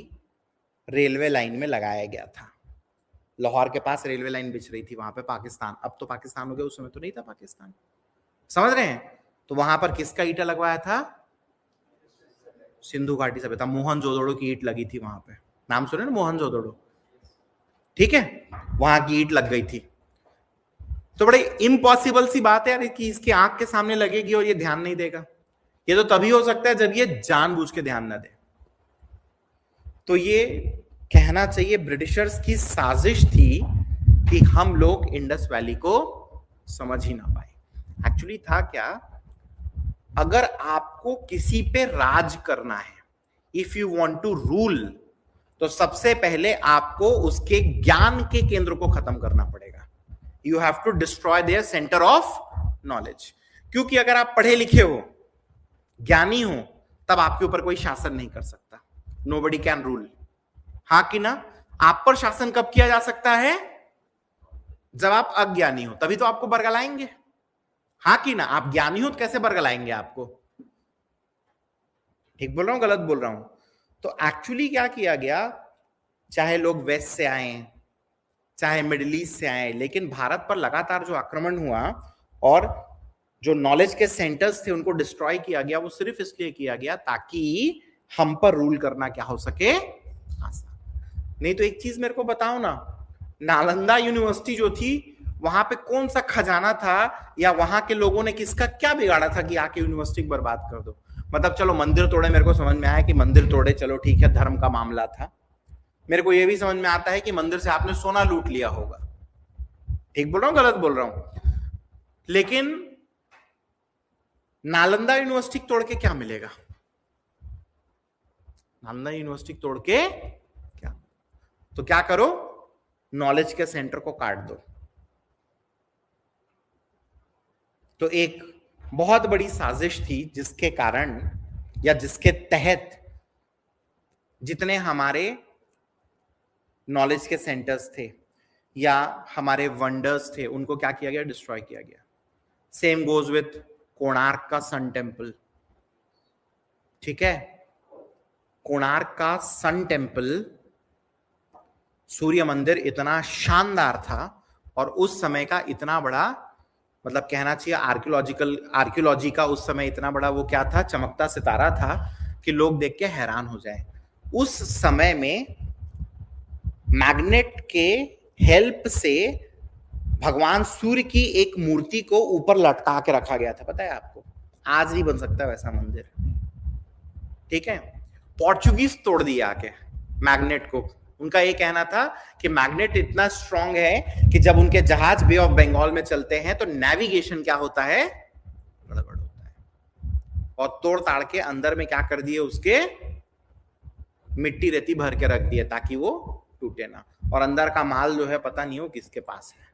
रेलवे लाइन में लगाया गया था। लाहौर के पास रेलवे लाइन बिछ रही थी, वहां पे पाकिस्तान, अब तो पाकिस्तान हो गया, उस समय तो नहीं था पाकिस्तान, समझ रहे हैं? तो वहां पर किसका ईंटा लगवाया था? सिंधु घाटी सभ्यता, मोहनजोदड़ो की ईंट लगी थी वहां पे। नाम सुने ना, मोहनजोदड़ो, ठीक है, वहां की ईंट लग गई थी। तो बड़े इम्पॉसिबल सी बात है यार कि इसकी आंख के सामने लगेगी और ये ध्यान नहीं देगा। ये तो तभी हो सकता है जब ये जानबूझ के ध्यान ना दे। तो ये कहना चाहिए ब्रिटिशर्स की साजिश थी कि हम लोग इंडस वैली को समझ ही ना पाए। एक्चुअली था क्या, अगर आपको किसी पे राज करना है, if you want to rule, तो सबसे पहले आपको उसके ज्ञान के केंद्र को खत्म करना पड़ेगा। You have to destroy their centre of knowledge. क्योंकि अगर आप पढ़े लिखे हो, ज्ञानी हो, तब आपके ऊपर कोई शासन नहीं कर सकता। Nobody can rule. हाँ कि ना? आप पर शासन कब किया जा सकता है? जब आप अज्ञानी हो, तभी तो आपको बरगलाएंगे। हाँ कि ना? आप ज्ञानी हो तो कैसे बरगलाएंगे आपको? ठीक बोल रहा हूं, गलत बोल रहा हूं? तो एक्चुअली क्या किया गया, चाहे लोग वेस्ट से आए, चाहे मिडिल ईस्ट से आए, लेकिन भारत पर लगातार जो आक्रमण हुआ और जो नॉलेज के सेंटर्स थे उनको डिस्ट्रॉय किया गया, वो सिर्फ इसलिए किया गया ताकि हम पर रूल करना क्या हो सके, आसान। नहीं तो एक चीज मेरे को बताओ ना, नालंदा यूनिवर्सिटी जो थी, वहां पे कौन सा खजाना था, या वहां के लोगों ने किसका क्या बिगाड़ा था कि आके यूनिवर्सिटी बर्बाद कर दो? मतलब चलो मंदिर तोड़े, मेरे को समझ में आया कि मंदिर तोड़े, चलो ठीक है, धर्म का मामला था। मेरे को यह भी समझ में आता है कि मंदिर से आपने सोना लूट लिया होगा। ठीक बोल रहा हूं, गलत बोल रहा हूं? लेकिन नालंदा यूनिवर्सिटी तोड़ के क्या मिलेगा? नालंदा यूनिवर्सिटी तोड़ के क्या? तो क्या करो, नॉलेज के सेंटर को काट दो। तो एक बहुत बड़ी साजिश थी जिसके कारण या जिसके तहत जितने हमारे नॉलेज के सेंटर्स थे या हमारे वंडर्स थे, उनको क्या किया गया, डिस्ट्रॉय किया गया। सेम गोज विथ कोणार्क का सन टेम्पल, ठीक है? कोणार्क का सन टेम्पल, सूर्य मंदिर इतना शानदार था और उस समय का इतना बड़ा, मतलब कहना चाहिए आर्कियोलॉजी का उस समय इतना बड़ा वो क्या था, चमकता सितारा था कि लोग देख के हैरान हो जाए। उस समय में मैग्नेट के हेल्प से भगवान सूर्य की एक मूर्ति को ऊपर लटका के रखा गया था, पता है आपको? आज नहीं बन सकता वैसा मंदिर, ठीक है? पोर्चुगीज तोड़ दिया आके मैग्नेट को। उनका ये कहना था कि मैग्नेट इतना स्ट्रांग है कि जब उनके जहाज बे ऑफ बंगाल में चलते हैं तो नेविगेशन क्या होता है, गड़बड़ होता है। और तोड़ ताड़ के अंदर में क्या कर दिए, उसके मिट्टी रेती भर के रख दिए ताकि वो टूटे ना, और अंदर का माल जो है पता नहीं हो किसके पास है।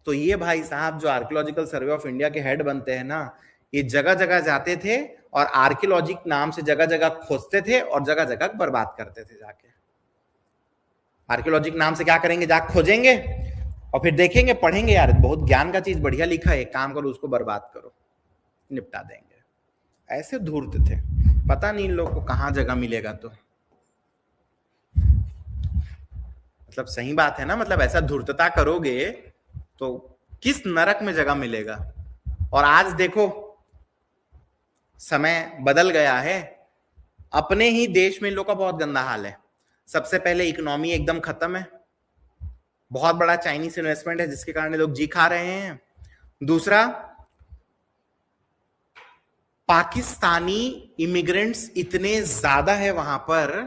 तो ये भाई साहब जो आर्कियोलॉजिकल सर्वे ऑफ इंडिया के हेड बनते हैं ना, ये जगह जगह जाते थे और आर्कियोलॉजी नाम से जगह जगह खोजते थे और जगह जगह बर्बाद करते थे जाके। आर्कियोलॉजी नाम से क्या करेंगे, जाके खोजेंगे और फिर देखेंगे, पढ़ेंगे, यार बहुत ज्ञान का चीज बढ़िया लिखा है, काम करो, उसको बर्बाद करो, निपटा देंगे। ऐसे धूर्त थे, पता नहीं इन लोग को कहां जगह मिलेगा। तो मतलब सही बात है ना, मतलब ऐसा धूर्तता करोगे तो किस नरक में जगह मिलेगा। और आज देखो समय बदल गया है, अपने ही देश में इन लोग का बहुत गंदा हाल है। सबसे पहले इकोनॉमी एकदम खत्म है, बहुत बड़ा चाइनीज इन्वेस्टमेंट है जिसके कारण लोग जी खा रहे हैं। दूसरा, पाकिस्तानी इमिग्रेंट्स इतने ज्यादा है वहां पर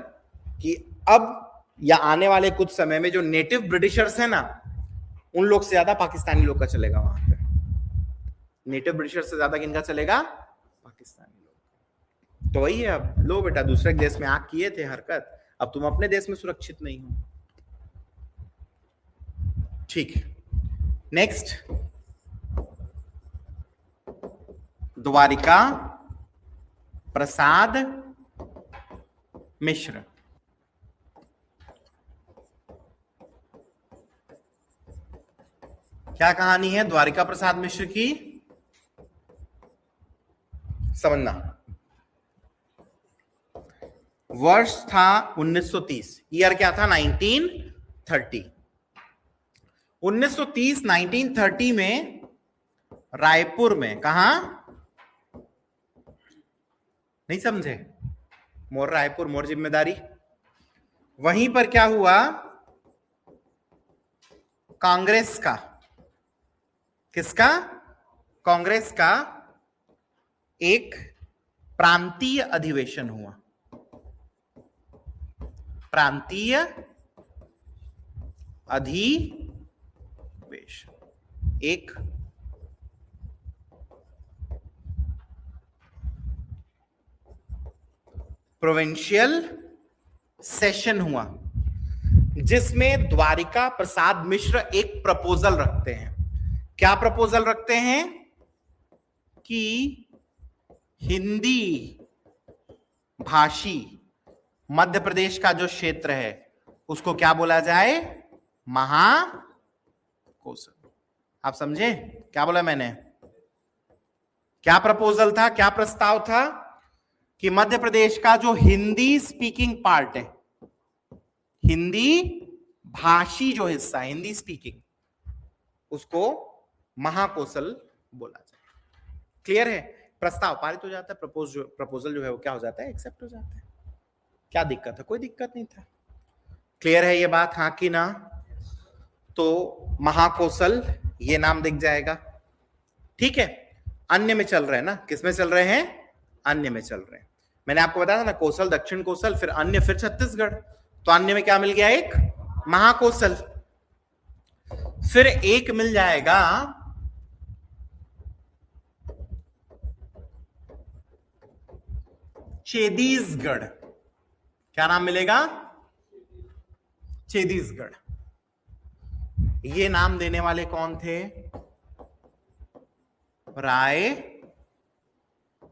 कि अब या आने वाले कुछ समय में जो नेटिव ब्रिटिशर्स हैं ना, उन लोग से ज्यादा पाकिस्तानी लोग का चलेगा वहां पे। नेटिव ब्रिटिशर्स से ज्यादा किनका चलेगा, पाकिस्तानी लोग। तो वही है, अब लो बेटा, दूसरे देश में आग किए थे हरकत, अब तुम अपने देश में सुरक्षित नहीं हो। ठीक, नेक्स्ट, द्वारिका प्रसाद मिश्र। क्या कहानी है द्वारिका प्रसाद मिश्र की, समझना। वर्ष था 1930, ईयर क्या था 1930। 1930 1930 में रायपुर में, कहा नहीं समझे, मोर रायपुर मोर जिम्मेदारी, वहीं पर क्या हुआ, कांग्रेस का, किसका, कांग्रेस का एक प्रांतीय अधिवेशन हुआ। प्रांतीय अधिवेशन, एक प्रोविंशियल सेशन हुआ, जिसमें द्वारिका प्रसाद मिश्र एक प्रपोजल रखते हैं। क्या प्रपोजल रखते हैं कि हिंदी भाषी मध्य प्रदेश का जो क्षेत्र है उसको क्या बोला जाए, महाकोशल। आप समझे क्या बोला मैंने, क्या प्रपोजल था, क्या प्रस्ताव था कि मध्य प्रदेश का जो हिंदी स्पीकिंग पार्ट है, हिंदी भाषी जो हिस्सा है हिंदी स्पीकिंग, उसको महाकोशल बोला जाए। क्लियर है, प्रस्ताव पारित हो जाता है, प्रपोजल जो है वो क्या हो जाता है, एक्सेप्ट हो जाता है। क्या दिक्कत है, कोई दिक्कत नहीं था। क्लियर है ये बात, हाँ कि ना। तो महाकोशल ये नाम दिख जाएगा, ठीक है। अन्य में चल रहे हैं ना, किस में चल रहे हैं, अन्य में चल रहे हैं। मैंने आपको बताया था ना, कोसल, दक्षिण कोसल, फिर अन्य, फिर छत्तीसगढ़। तो अन्य में क्या मिल गया, एक महाकोशल, फिर एक मिल जाएगा छत्तीसगढ़। क्या नाम मिलेगा, छत्तीसगढ़। ये नाम देने वाले कौन थे, राय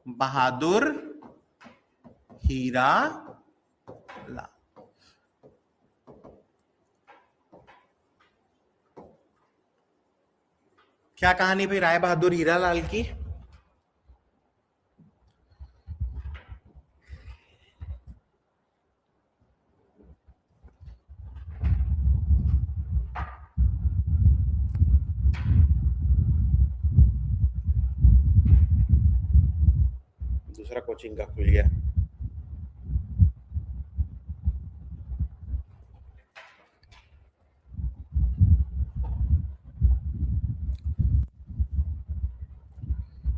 बहादुर हीरा लाल। क्या कहानी भाई राय बहादुर हीरा लाल की, दूसरा कोचिंग का खुल गया।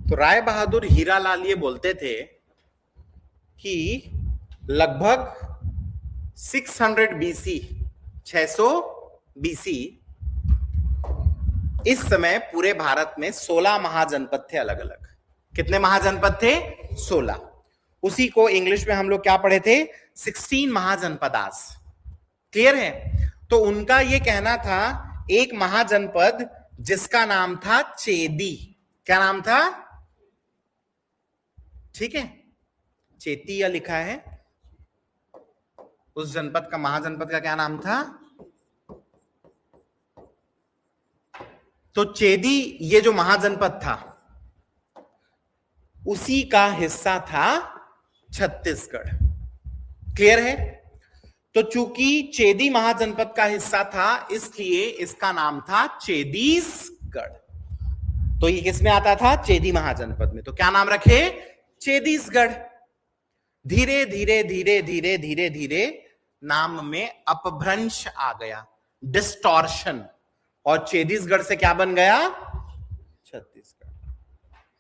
तो राय बहादुर हीरालाल ये बोलते थे कि लगभग 600 बीसी, 600 बीसी, इस समय पूरे भारत में 16 महाजनपद थे अलग अलग। कितने महाजनपद थे, 16। उसी को इंग्लिश में हम लोग क्या पढ़े थे, 16 महाजनपदास। क्लियर है। तो उनका ये कहना था एक महाजनपद जिसका नाम था चेदी। क्या नाम था, ठीक है, चेतिया लिखा है, उस जनपद का, महाजनपद का क्या नाम था, तो चेदी ये जो महाजनपद था उसी का हिस्सा था छत्तीसगढ़। क्लियर है। तो चूंकि चेदी महाजनपद का हिस्सा था इसलिए इसका नाम था छत्तीसगढ़। तो ये किसमें आता था, चेदी महाजनपद में। तो क्या नाम रखे, छत्तीसगढ़। धीरे धीरे धीरे धीरे धीरे धीरे नाम में अपभ्रंश आ गया, डिस्टॉर्शन, और छत्तीसगढ़ से क्या बन गया, छत्तीसगढ़।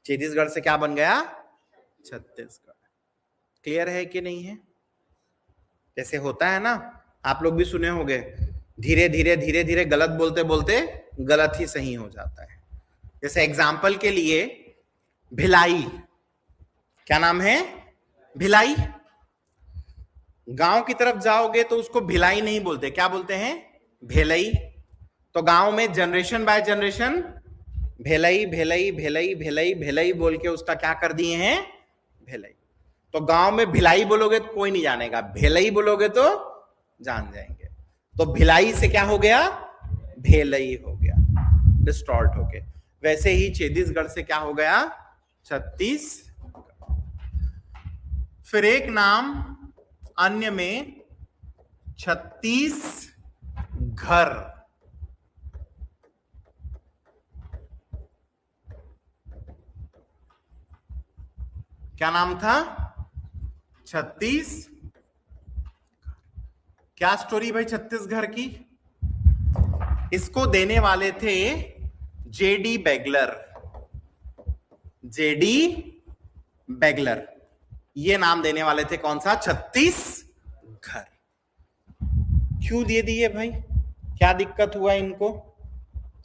छत्तीसगढ़ से क्या बन गया, छत्तीसगढ़। क्लियर है कि नहीं है। जैसे होता है ना, आप लोग भी सुने होंगे, धीरे धीरे धीरे धीरे गलत बोलते बोलते गलत ही सही हो जाता है। जैसे एग्जाम्पल के लिए भिलाई, क्या नाम है, भिलाई। गांव की तरफ जाओगे तो उसको भिलाई नहीं बोलते, क्या बोलते हैं, भेलई। तो गांव में जनरेशन बाय जनरेशन भेलई भेलई भेलई भेलई भेलई बोल के उसका क्या कर दिए हैं, भेलई। तो गांव में भिलाई बोलोगे तो कोई नहीं जानेगा, भेलई बोलोगे तो जान जाएंगे। तो भिलाई से क्या हो गया, भेलई हो गया। डिस्टॉर्ट होके। वैसे ही छत्तीसगढ़ से क्या हो गया, छत्तीस। फिर एक नाम अन्य में छत्तीस घर। क्या नाम था, छत्तीस। क्या स्टोरी भाई छत्तीसगढ़ की, इसको देने वाले थे जेडी बेगलर। जेडी बेगलर ये नाम देने वाले थे, कौन सा, छत्तीसगढ़। क्यों दे दिए भाई, क्या दिक्कत हुआ इनको,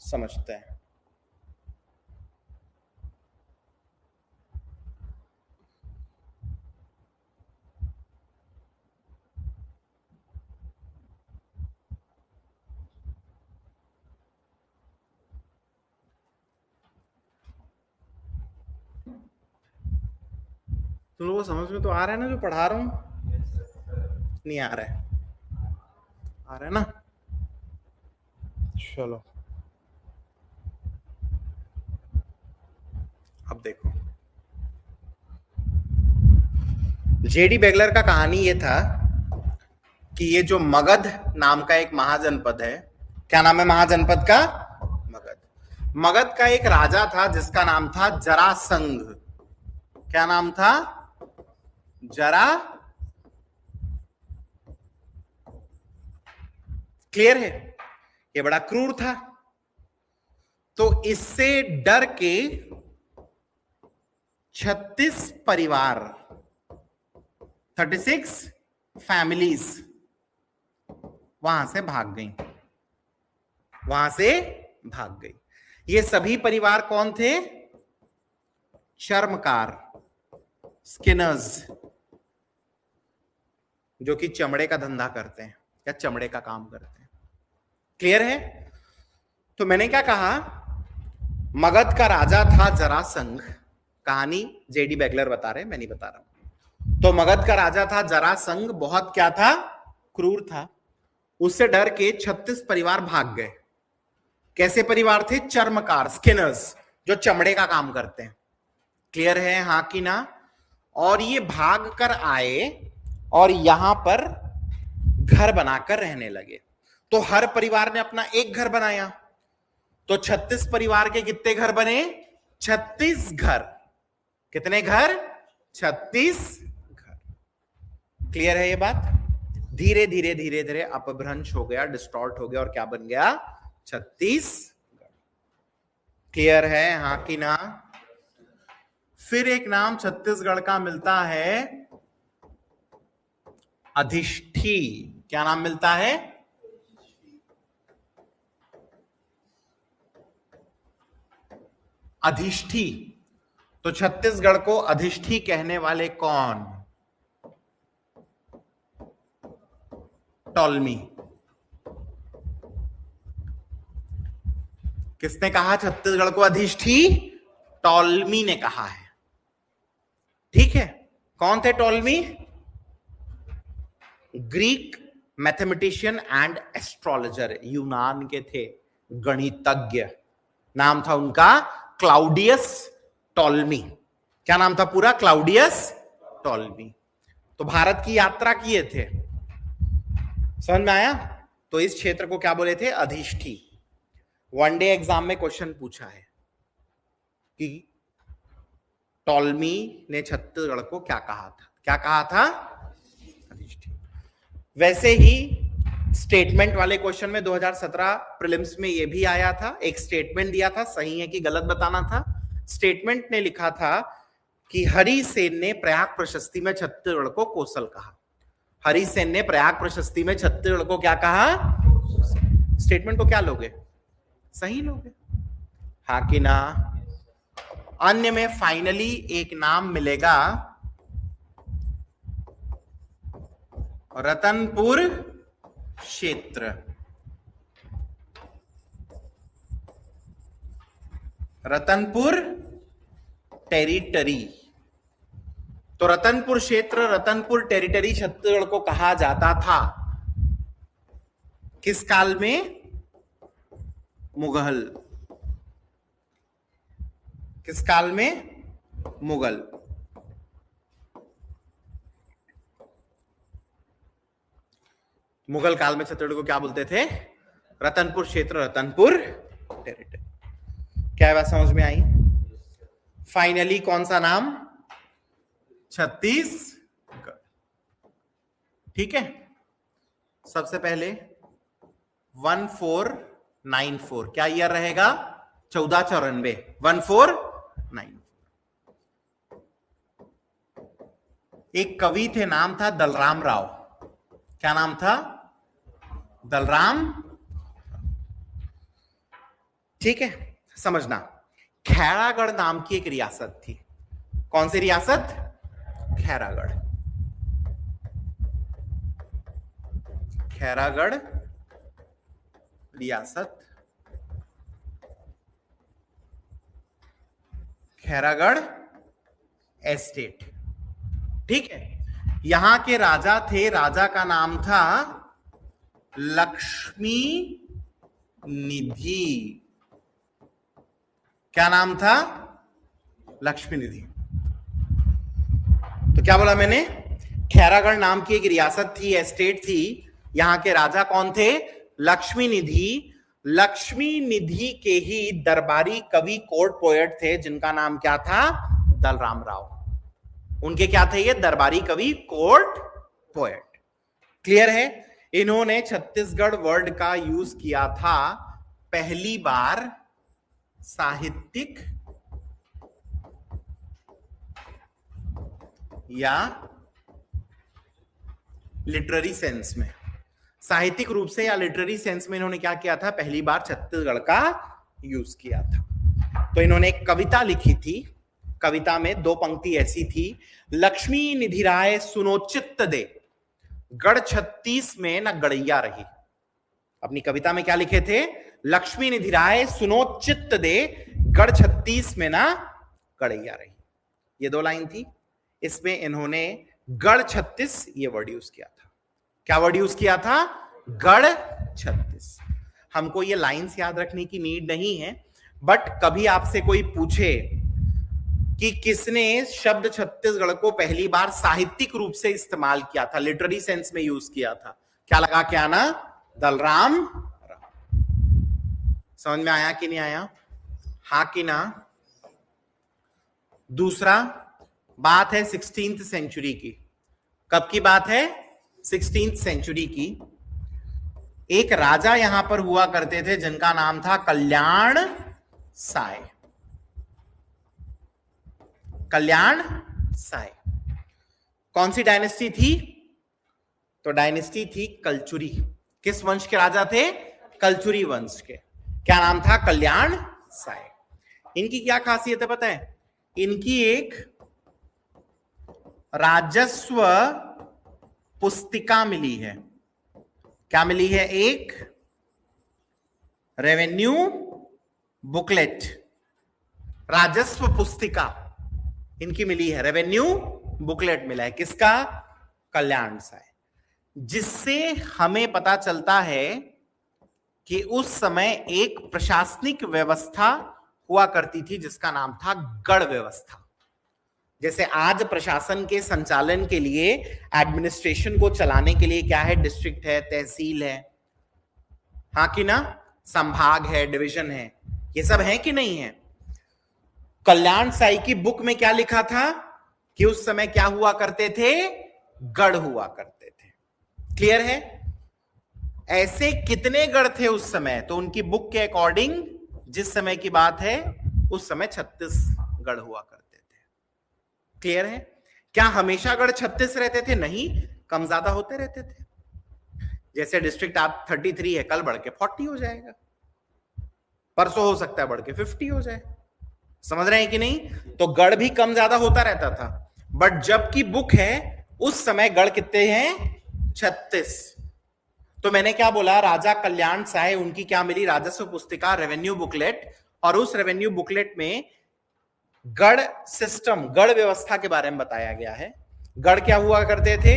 समझते हैं। तुम लोगों को समझ में तो आ रहा है ना जो पढ़ा रहा हूं, नहीं आ रहा है, आ रहा है ना, चलो अब देखो। जेडी बेगलर का कहानी ये था कि ये जो मगध नाम का एक महाजनपद है, क्या नाम है महाजनपद का, मगध। मगध का एक राजा था जिसका नाम था जरासंघ। क्या नाम था, जरा, क्लियर है, ये बड़ा क्रूर था। तो इससे डर के 36 परिवार, 36 फैमिलीज वहां से भाग गई, वहां से भाग गई। ये सभी परिवार कौन थे, चर्मकार, स्किनर्स, जो कि चमड़े का धंधा करते हैं या चमड़े का काम करते हैं। क्लियर है। तो मैंने क्या कहा, मगध का राजा था जरासंघ। कहानी जेडी बेगलर बता रहे, मैं नहीं बता रहा हूं। तो मगध का राजा था जरासंघ, बहुत क्या था, क्रूर था। उससे डर के 36 परिवार भाग गए। कैसे परिवार थे, चर्मकार, स्किनर्स, जो चमड़े का काम करते हैं। क्लियर है, हाँ कि ना। और ये भाग कर आए और यहां पर घर बनाकर रहने लगे। तो हर परिवार ने अपना एक घर बनाया। तो 36 परिवार के कितने घर बने, 36 घर। कितने घर, 36 घर। क्लियर है ये बात। धीरे धीरे धीरे धीरे अपभ्रंश हो गया, डिस्टॉर्ट हो गया, और क्या बन गया, 36। क्लियर है, हाँ कि ना। फिर एक नाम छत्तीसगढ़ का मिलता है, अधिष्ठी। क्या नाम मिलता है, अधिष्ठी। तो छत्तीसगढ़ को अधिष्ठी कहने वाले कौन, टॉलमी। किसने कहा छत्तीसगढ़ को अधिष्ठी, टॉलमी ने कहा है। ठीक है, कौन थे Ptolemy, Greek mathematician and astrologer, यूनान के थे, गणितज्ञ। नाम था उनका क्लाउडियस टॉलमी। क्या नाम था पूरा, क्लाउडियस टॉलमी। तो भारत की यात्रा किए थे, समझ में आया। तो इस क्षेत्र को क्या बोले थे, अधिष्ठी। वनडे एग्जाम में क्वेश्चन पूछा है कि टॉलमी ने छत्तीसगढ़ को क्या कहा था, क्या कहा था, अधिष्ठी। वैसे ही स्टेटमेंट वाले क्वेश्चन में 2017 प्रीलिम्स में ये भी आया था। एक स्टेटमेंट दिया था, सही है कि गलत बताना था। स्टेटमेंट ने लिखा था कि हरिसेन ने प्रयाग प्रशस्ति में छत्तीसगढ़ को कोसल कहा। हरिसेन ने प्रयाग प्रशस्ति में छत्तीसगढ़ को क्या कहा, स्टेटमेंट को क्या लोगे, सही लोगे, हाँ कि ना। अन्य में फाइनली एक नाम मिलेगा, रतनपुर क्षेत्र। रतनपुर टेरिटरी। तो रतनपुर क्षेत्र, रतनपुर टेरिटरी छत्तीसगढ़ को कहा जाता था किस काल में, मुगल। किस काल में? मुगल। मुगल काल में छत्तीसगढ़ को क्या बोलते थे? रतनपुर क्षेत्र, रतनपुर टेरिटरी। क्या बात समझ में आई? फाइनली कौन सा नाम? छत्तीसगढ़। ठीक है, सबसे पहले 1494 क्या ईयर रहेगा? 1494। 1494। एक कवि थे, नाम था दलराम राव। क्या नाम था? दलराम। ठीक है, समझना। खैरागढ़ नाम की एक रियासत थी। कौन सी रियासत? खैरागढ़। खैरागढ़ रियासत, खैरागढ़ एस्टेट। ठीक है, यहां के राजा थे, राजा का नाम था लक्ष्मी निधि। क्या नाम था? लक्ष्मी निधि। तो क्या बोला मैंने? खैरागढ़ नाम की एक रियासत थी, एस्टेट थी। यहां के राजा कौन थे? लक्ष्मी निधि। लक्ष्मी निधि के ही दरबारी कवि कोर्ट पोएट थे, जिनका नाम क्या था? दलराम राव। उनके क्या थे ये? दरबारी कवि कोर्ट पोएट। क्लियर है? इन्होंने छत्तीसगढ़ वर्ड का यूज किया था पहली बार साहित्यिक या लिटरेरी सेंस में। साहित्यिक रूप से या लिटरेरी सेंस में इन्होंने क्या किया था? पहली बार छत्तीसगढ़ का यूज किया था। तो इन्होंने एक कविता लिखी थी। कविता में 2 पंक्ति ऐसी थी, लक्ष्मी निधि राय सुनो चित्त दे, गढ़ 36 में न गड़ैया रही। अपनी कविता में क्या लिखे थे? लक्ष्मी निधि राय सुनो चित्त दे, गढ़ 36 में ना गड़ैया रही। ये 2 लाइन थी। इसमें इन्होंने गढ़ 36 ये वर्ड यूज किया था। क्या वर्ड यूज किया था? गढ़ 36। हमको ये लाइंस याद रखने की नीड नहीं है, बट कभी आपसे कोई पूछे कि किसने शब्द छत्तीसगढ़ को पहली बार साहित्यिक रूप से इस्तेमाल किया था, लिटरेरी सेंस में यूज किया था, क्या लगा के आना? दलराम। समझ में आया कि नहीं आया? हाँ कि ना? दूसरा बात है 16th सेंचुरी की। कब की बात है? 16th सेंचुरी की। एक राजा यहां पर हुआ करते थे जिनका नाम था कल्याण साय। कल्याण साय। कौन सी डायनेस्टी थी? तो डायनेस्टी थी कलचुरी। किस वंश के राजा थे? कलचुरी वंश के। क्या नाम था? कल्याण साय। इनकी क्या खासियत है पता है? इनकी एक राजस्व पुस्तिका मिली है। क्या मिली है? एक रेवेन्यू बुकलेट, राजस्व पुस्तिका इनकी मिली है। रेवेन्यू बुकलेट मिला है। किसका? कल्याण साय। जिससे हमें पता चलता है कि उस समय एक प्रशासनिक व्यवस्था हुआ करती थी जिसका नाम था गढ़ व्यवस्था। जैसे आज प्रशासन के संचालन के लिए, एडमिनिस्ट्रेशन को चलाने के लिए क्या है? डिस्ट्रिक्ट है, तहसील है, हाँ कि ना? संभाग है, डिवीजन है, ये सब है कि नहीं है? कल्याण साई की बुक में क्या लिखा था कि उस समय क्या हुआ करते थे? गढ़ हुआ करते थे। क्लियर है? ऐसे कितने गढ़ थे उस समय? तो उनकी बुक के अकॉर्डिंग जिस समय की बात है उस समय 36 गढ़ हुआ करते थे। क्लियर है? क्या हमेशा गढ़ 36 रहते थे? नहीं, कम ज्यादा होते रहते थे। जैसे डिस्ट्रिक्ट आप 33 है, कल बढ़ के 40 हो जाएगा, परसों हो सकता है बढ़ के 50 हो जाए। समझ रहे हैं कि नहीं? तो गढ़ भी कम ज्यादा होता रहता था। बट जब की बुक है उस समय गढ़ कितने हैं? 36। तो मैंने क्या बोला? राजा कल्याण साय, उनकी क्या मिली? राजस्व पुस्तिका, रेवेन्यू बुकलेट। और उस रेवेन्यू बुकलेट में गढ़ सिस्टम, गढ़ व्यवस्था के बारे में बताया गया है। गढ़ क्या हुआ करते थे?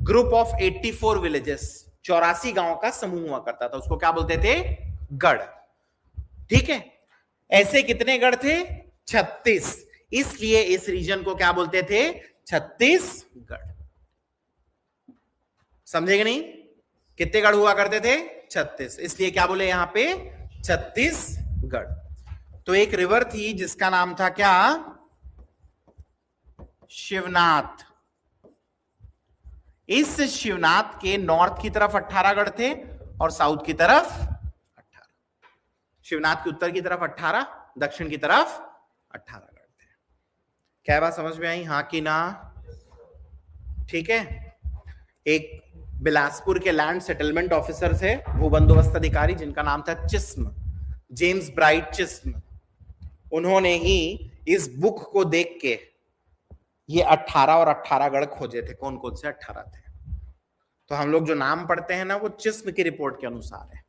ग्रुप ऑफ 84 विलेजेस, 84 गांव का समूह हुआ करता था, उसको क्या बोलते थे? गढ़। ठीक है? ऐसे कितने गढ़ थे? 36, इसलिए इस रीजन को क्या बोलते थे? छत्तीसगढ़। समझेगा नहीं? कितने गढ़ हुआ करते थे? 36, इसलिए क्या बोले यहां पे? छत्तीसगढ़। तो एक रिवर थी जिसका नाम था क्या? शिवनाथ। इस शिवनाथ के नॉर्थ की तरफ 18 गढ़ थे और साउथ की तरफ 18। शिवनाथ के उत्तर की तरफ 18, दक्षिण की तरफ 18 गढ़ थे। क्या बात समझ में आई? हाँ कि ना? ठीक है। एक बिलासपुर के लैंड सेटलमेंट ऑफिसर थे, भू बंदोबस्त अधिकारी, जिनका नाम था चिस्म, जेम्स ब्राइट चिस्म। उन्होंने ही इस बुक को देख के ये 18 और 18 गढ़ खोजे थे। कौन कौन से 18 थे? तो हम लोग जो नाम पढ़ते हैं ना, वो चिस्म की रिपोर्ट के अनुसार है।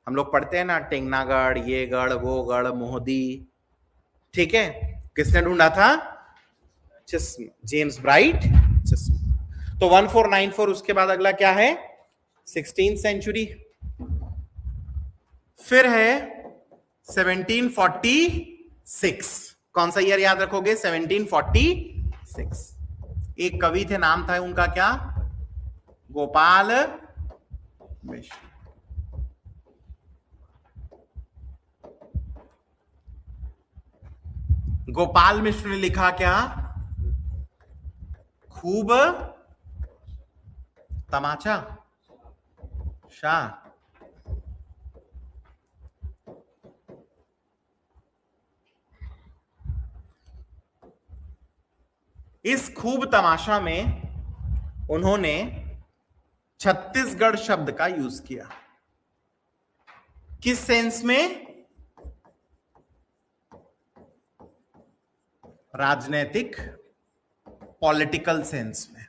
हम लोग पढ़ते हैं ना, टेंगनागढ़, ये गढ़, वो गढ़, मोहदी। ठीक है। किसने ढूंढा था? चिस्म, जेम्स ब्राइट चिस्म। तो 1494, उसके बाद अगला क्या है? 16th century. फिर है 1746। कौन सा ईयर याद रखोगे? 1746। एक कवि थे, नाम था उनका क्या? गोपाल मिश्र। गोपाल मिश्र ने लिखा क्या? खूब तमाचा शाह। इस खूब तमाशा में उन्होंने छत्तीसगढ़ शब्द का यूज किया। किस सेंस में? राजनैतिक, पॉलिटिकल सेंस में।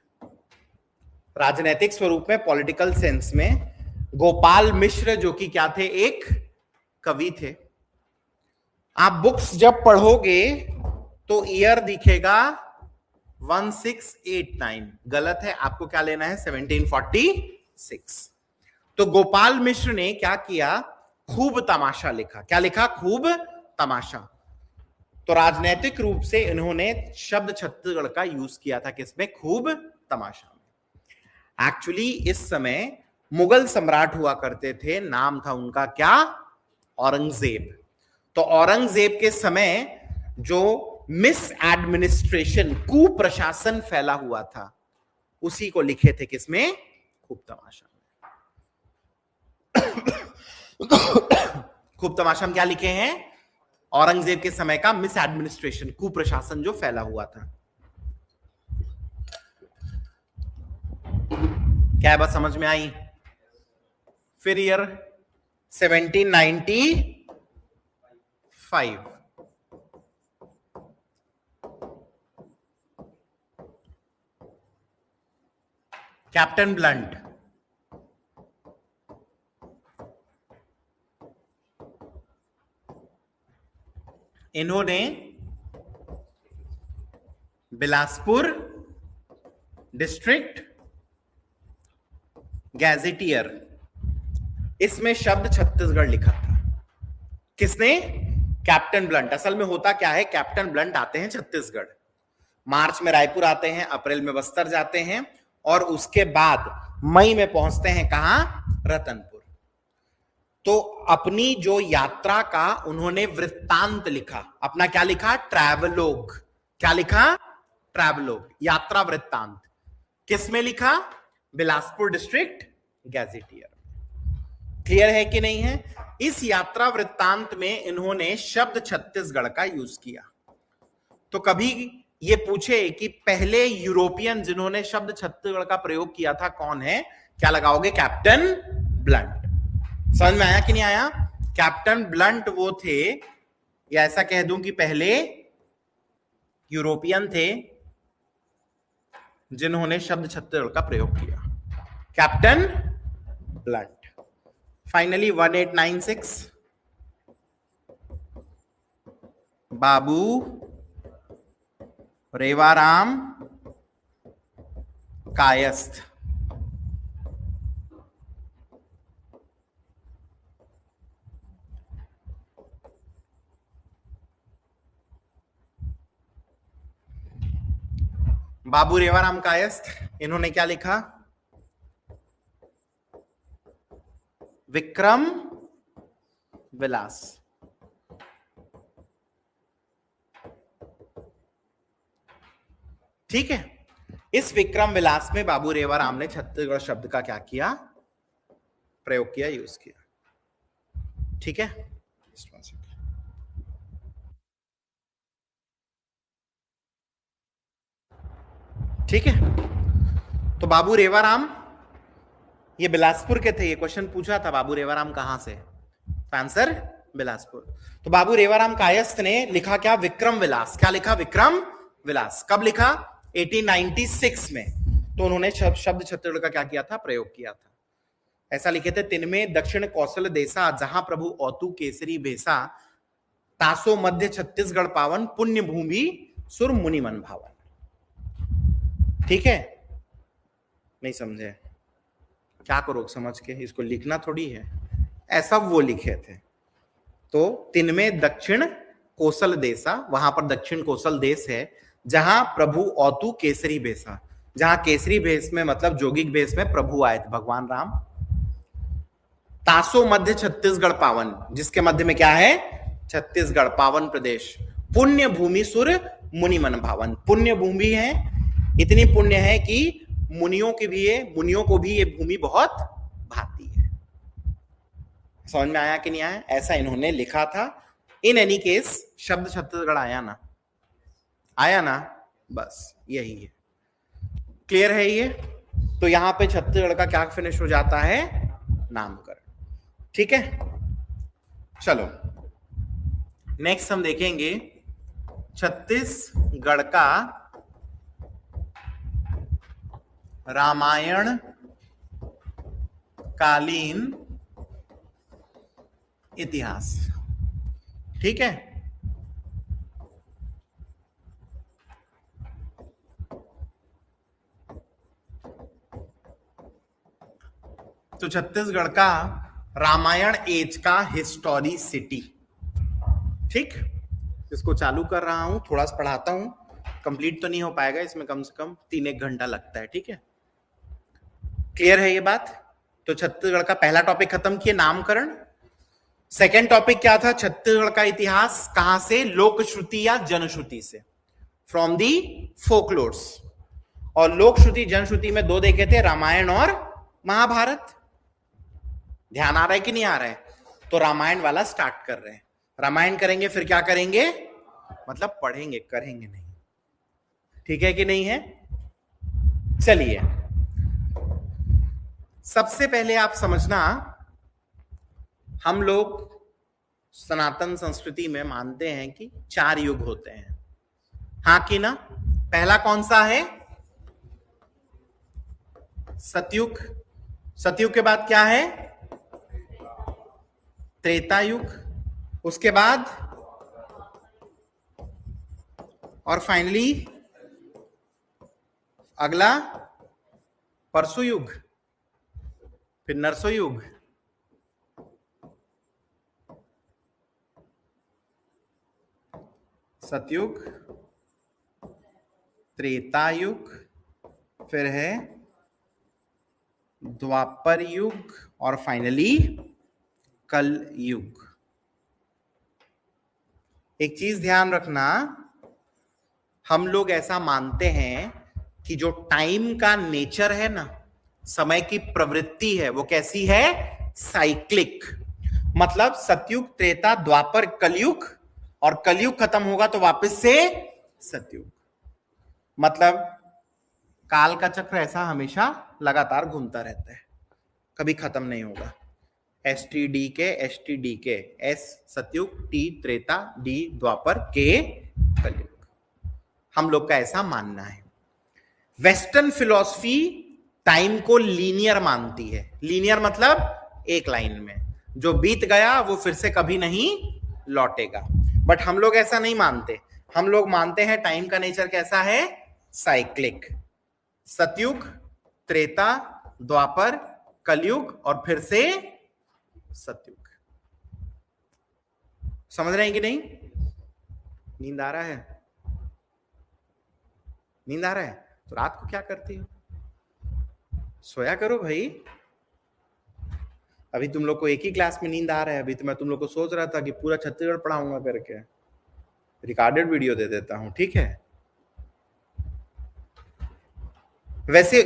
राजनैतिक स्वरूप में, पॉलिटिकल सेंस में। गोपाल मिश्र जो कि क्या थे? एक कवि थे। आप बुक्स जब पढ़ोगे तो ईयर दिखेगा 1689, गलत है। आपको क्या लेना है? 1746। तो गोपाल मिश्र ने क्या किया? खूब तमाशा लिखा। क्या लिखा? खूब तमाशा। तो राजनैतिक रूप से इन्होंने शब्द छत्तीसगढ़ का यूज किया था। किसमें? खूब तमाशा में। एक्चुअली इस समय मुगल सम्राट हुआ करते थे, नाम था उनका क्या? औरंगजेब। तो औरंगजेब के समय जो मिस एडमिनिस्ट्रेशन, कुप्रशासन फैला हुआ था, उसी को लिखे थे। किसमें? खूब तमाशा। खूब तमाशा में क्या लिखे हैं? औरंगजेब के समय का मिस एडमिनिस्ट्रेशन, कुप्रशासन जो फैला हुआ था। क्या बात समझ में आई? फिर ईयर 1795, कैप्टन ब्लंट। इन्होंने बिलासपुर डिस्ट्रिक्ट गैजेटियर, इसमें शब्द छत्तीसगढ़ लिखा था। किसने? Captain blunt. असल में होता क्या है? कैप्टन ब्लंट आते हैं छत्तीसगढ़, मार्च में रायपुर आते हैं, अप्रैल में बस्तर जाते हैं, और उसके बाद मई में पहुंचते हैं कहां? रतनपुर। तो अपनी जो यात्रा का उन्होंने वृत्तांत लिखा। अपना क्या लिखा? ट्रैवलोग। क्या लिखा? ट्रैवलोग, यात्रा वृत्तांत। किसमें लिखा? Bilaspur district gazetteer. क्लियर है कि नहीं है? इस यात्रा वृत्तांत में इन्होंने शब्द छत्तीसगढ़ का यूज किया। तो कभी ये पूछे कि पहले यूरोपियन जिन्होंने शब्द छत्तीसगढ़ का प्रयोग किया था कौन है? क्या लगाओगे? Captain blunt. समझ में आया कि नहीं आया? कैप्टन ब्लंट वो थे, या ऐसा कह दूं कि पहले यूरोपियन थे जिन्होंने शब्द छत्तीसगढ़ का प्रयोग किया। Captain blunt. फाइनली 1896, बाबू रेवाराम कायस्थ। बाबू रेवाराम कायस्थ, इन्होंने क्या लिखा? विक्रम विलास। ठीक है, इस विक्रम विलास में बाबू रेवाराम ने छत्तीसगढ़ शब्द का क्या किया? प्रयोग किया, यूज किया। ठीक है, ठीक है। तो बाबू रेवाराम ये बिलासपुर के थे। ये क्वेश्चन पूछा था बाबू रेवाराम कहां से, तो आंसर बिलासपुर। तो बाबू रेवाराम कायस्थ ने लिखा क्या? विक्रम विलास। क्या लिखा? विक्रम विलास। कब लिखा? 1896 में। तो उन्होंने शब्द छत्तीसगढ़ का क्या किया था? प्रयोग किया था। ऐसा लिखे थे, तिनमें दक्षिण कौशल देसा, जहां प्रभु औतु केसरी भेसा, तासो मध्य छत्तीसगढ़ पावन, पुण्य भूमि सुर मुनि मन भावन। ठीक है, नहीं समझे? क्या करो समझ के, इसको लिखना थोड़ी है, ऐसा वो लिखे थे। तो तिनमें दक्षिण कोसल देसा, वहां पर दक्षिण कोसल देश है, जहां प्रभु औतु केसरी भेसा, जहां केसरी भेष में मतलब जोगिक भेष में प्रभु आए थे भगवान राम। तासो मध्य छत्तीसगढ़ पावन, जिसके मध्य में क्या है? छत्तीसगढ़ पावन प्रदेश। पुण्य भूमि सुर मुनि मन भावन, पुण्य भूमि है, इतनी पुण्य है कि मुनियों की भी है, मुनियों को भी ये भूमि बहुत भाती है। समझ में आया कि नहीं आया? ऐसा इन्होंने लिखा था। इन एनी केस शब्द छत्तीसगढ़ आया ना? आया ना? बस यही है। क्लियर है ये? तो यहां पे छत्तीसगढ़ का क्या फिनिश हो जाता है? नामकरण। ठीक है, चलो नेक्स्ट हम देखेंगे छत्तीसगढ़ का रामायण कालीन इतिहास। ठीक है, तो छत्तीसगढ़ का रामायण एज का हिस्टोरिसिटी। ठीक, इसको चालू कर रहा हूं, थोड़ा सा पढ़ाता हूं, कंप्लीट तो नहीं हो पाएगा, इसमें कम से कम 3-1 घंटा लगता है। ठीक है, क्लियर है ये बात? तो छत्तीसगढ़ का पहला टॉपिक खत्म किए, नामकरण। सेकेंड टॉपिक क्या था? छत्तीसगढ़ का इतिहास कहां से? लोक श्रुति या जनश्रुति से, फ्रॉम दी फोकलोर्स। और लोक श्रुति जनश्रुति में दो देखे थे, रामायण और महाभारत। ध्यान आ रहा है कि नहीं आ रहा है? तो रामायण वाला स्टार्ट कर रहे हैं। रामायण करेंगे, फिर क्या करेंगे? मतलब पढ़ेंगे, करेंगे नहीं। ठीक है कि नहीं है? चलिए, सबसे पहले आप समझना, हम लोग सनातन संस्कृति में मानते हैं कि 4 युग होते हैं। हाँ कि ना? पहला कौन सा है? सतयुग। सतयुग के बाद क्या है? त्रेता युग। उसके बाद और फाइनली अगला परसु युग, फिर नरसो युग। सतयुग, त्रेता युग, फिर है द्वापर युग और फाइनली कल युग। एक चीज ध्यान रखना, हम लोग ऐसा मानते हैं कि जो टाइम का नेचर है ना, समय की प्रवृत्ति है, वो कैसी है? साइक्लिक। मतलब सतयुग, त्रेता, द्वापर, कलयुग, और कलयुग खत्म होगा तो वापस से सतयुग। मतलब काल का चक्र ऐसा हमेशा लगातार घूमता रहता है, कभी खत्म नहीं होगा। एस टी डी के, एस टी डी के, एस सतयुग, टी त्रेता, डी द्वापर, के कलयुग। हम लोग का ऐसा मानना है। वेस्टर्न फिलॉसफी टाइम को लीनियर मानती है। लीनियर मतलब एक लाइन में, जो बीत गया वो फिर से कभी नहीं लौटेगा। बट हम लोग ऐसा नहीं मानते। हम लोग मानते हैं टाइम का नेचर कैसा है? साइक्लिक। सतयुग, त्रेता, द्वापर, कलयुग और फिर से सतयुग। समझ रहे हैं कि नहीं? नींद आ रहा है? नींद आ रहा है? तो रात को क्या करती हो? सोया करो भाई। अभी तुम लोग को एक ही क्लास में नींद आ रहा है, अभी तो मैं तुम लोग को सोच रहा था कि पूरा छत्तीसगढ़ पढ़ाऊंगा करके, रिकॉर्डेड वीडियो दे देता हूं, ठीक है। वैसे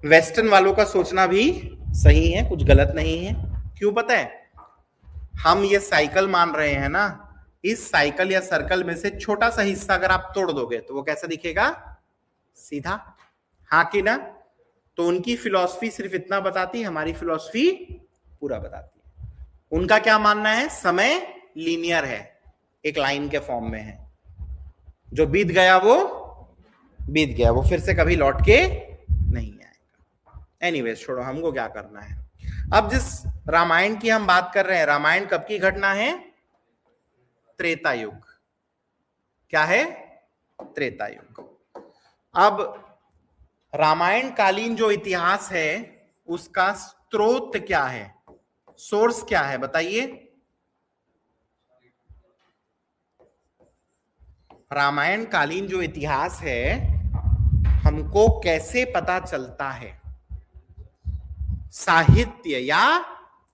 वेस्टर्न वालों का सोचना भी सही है, कुछ गलत नहीं है। क्यों पता है? हम ये साइकिल मान रहे हैं ना, इस साइकिल या सर्कल में से छोटा सा हिस्सा अगर आप तोड़ दोगे तो वो कैसा दिखेगा? सीधा, हाँ कि ना? तो उनकी फिलॉसफी सिर्फ इतना बताती है, हमारी फिलॉसफी पूरा बताती है। उनका क्या मानना है? समय लीनियर है, एक लाइन के फॉर्म में है, जो बीत गया वो बीत गया, वो फिर से कभी लौट के नहीं आएगा। एनीवेज छोड़ो, हमको क्या करना है। अब जिस रामायण की हम बात कर रहे हैं, रामायण कब की घटना है? त्रेता युग। क्या है? त्रेता युग। अब रामायण कालीन जो इतिहास है उसका स्रोत क्या है, सोर्स क्या है, बताइए। रामायण कालीन जो इतिहास है हमको कैसे पता चलता है? साहित्य या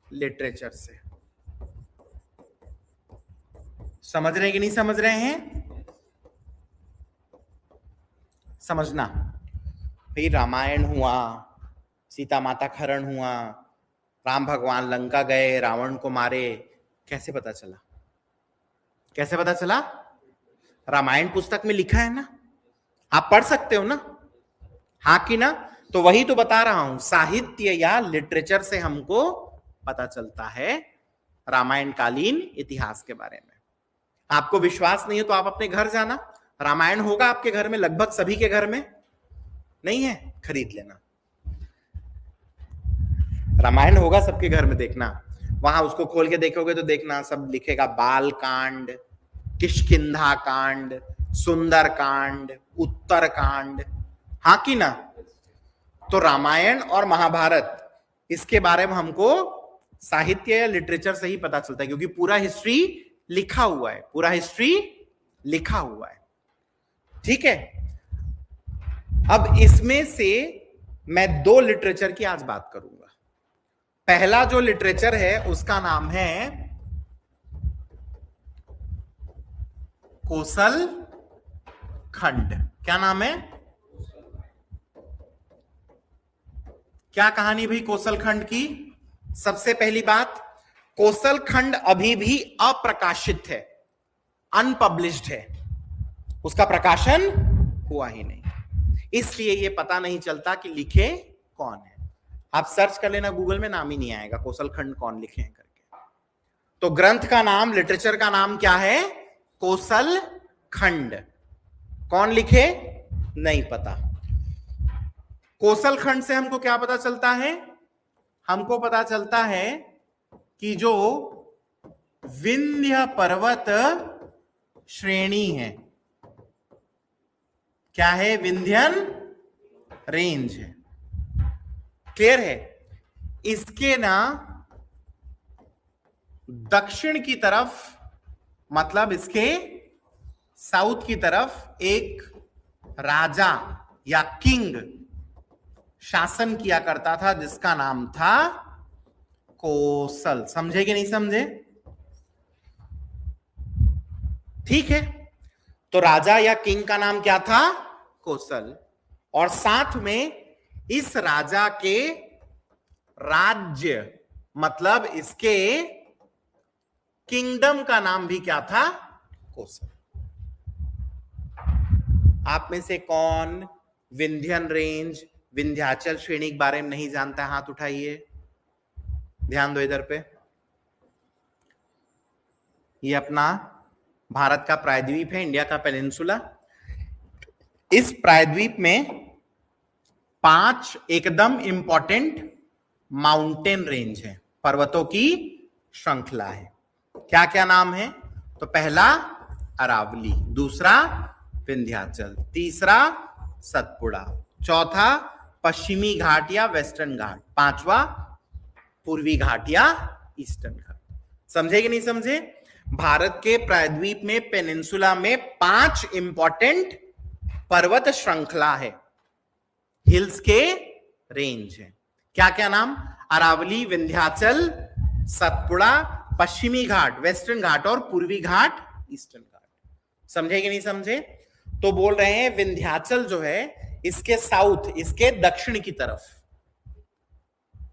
लिटरेचर से। समझ रहे हैं कि नहीं समझ रहे हैं? समझना भाई, रामायण हुआ, सीता माता का हरण हुआ, राम भगवान लंका गए, रावण को मारे, कैसे पता चला? कैसे पता चला? रामायण पुस्तक में लिखा है ना, आप पढ़ सकते हो ना, हाँ कि ना? तो वही तो बता रहा हूं, साहित्य या लिटरेचर से हमको पता चलता है रामायण कालीन इतिहास के बारे में। आपको विश्वास नहीं है तो आप अपने घर जाना, रामायण होगा आपके घर में, लगभग सभी के घर में, नहीं है? खरीद लेना, रामायण होगा सबके घर में, देखना वहां उसको खोल के देखोगे तो देखना सब लिखेगा बाल कांड, किष्किंधा कांड, सुंदर कांड, उत्तर कांड, हाँ कि ना? तो रामायण और महाभारत इसके बारे में हमको साहित्य या लिटरेचर से ही पता चलता है, क्योंकि पूरा हिस्ट्री लिखा हुआ है, पूरा हिस्ट्री लिखा हुआ है, ठीक है। अब इसमें से मैं दो लिटरेचर की आज बात करूंगा। पहला जो लिटरेचर है उसका नाम है कोसल खंड। क्या नाम है? क्या कहानी भाई कोसल खंड की? सबसे पहली बात, कोसल खंड अभी भी अप्रकाशित है, अनपब्लिश्ड है, उसका प्रकाशन हुआ ही नहीं, इसलिए यह पता नहीं चलता कि लिखे कौन है। आप सर्च कर लेना गूगल में, नाम ही नहीं आएगा कोसल खंड कौन लिखे हैं करके। तो ग्रंथ का नाम, लिटरेचर का नाम क्या है? कोसल खंड। कौन लिखे? नहीं पता। कोसल खंड से हमको क्या पता चलता है? हमको पता चलता है कि जो विंध्य पर्वत श्रेणी है, क्या है? विंध्यन रेंज है, क्लियर है? इसके ना दक्षिण की तरफ, मतलब इसके साउथ की तरफ एक राजा या किंग शासन किया करता था जिसका नाम था कोसल। समझे कि नहीं समझे? ठीक है, तो राजा या किंग का नाम क्या था? कोसल। और साथ में इस राजा के राज्य, मतलब इसके किंगडम का नाम भी क्या था? कोसल। आप में से कौन विंध्यन रेंज, विंध्याचल श्रेणी के बारे में नहीं जानता? हाथ उठाइए, ध्यान दो इधर पे। ये अपना भारत का प्रायद्वीप है, इंडिया का पेनिनसुला। इस प्रायद्वीप में 5 एकदम इंपॉर्टेंट माउंटेन रेंज है, पर्वतों की श्रृंखला है। क्या क्या नाम है? तो पहला अरावली, दूसरा विंध्याचल, तीसरा सतपुड़ा, चौथा पश्चिमी घाट या वेस्टर्न घाट, पांचवा पूर्वी घाट या ईस्टर्न घाट। समझे कि नहीं समझे? भारत के प्रायद्वीप में, पेनिनसुला में 5 इंपॉर्टेंट पर्वत श्रृंखला है, हिल्स के रेंज है। क्या क्या नाम? अरावली, विंध्याचल, सतपुड़ा, पश्चिमी घाट वेस्टर्न घाट और पूर्वी घाट ईस्टर्न घाट। समझे कि नहीं समझे? तो बोल रहे हैं विंध्याचल जो है इसके साउथ, इसके दक्षिण की तरफ।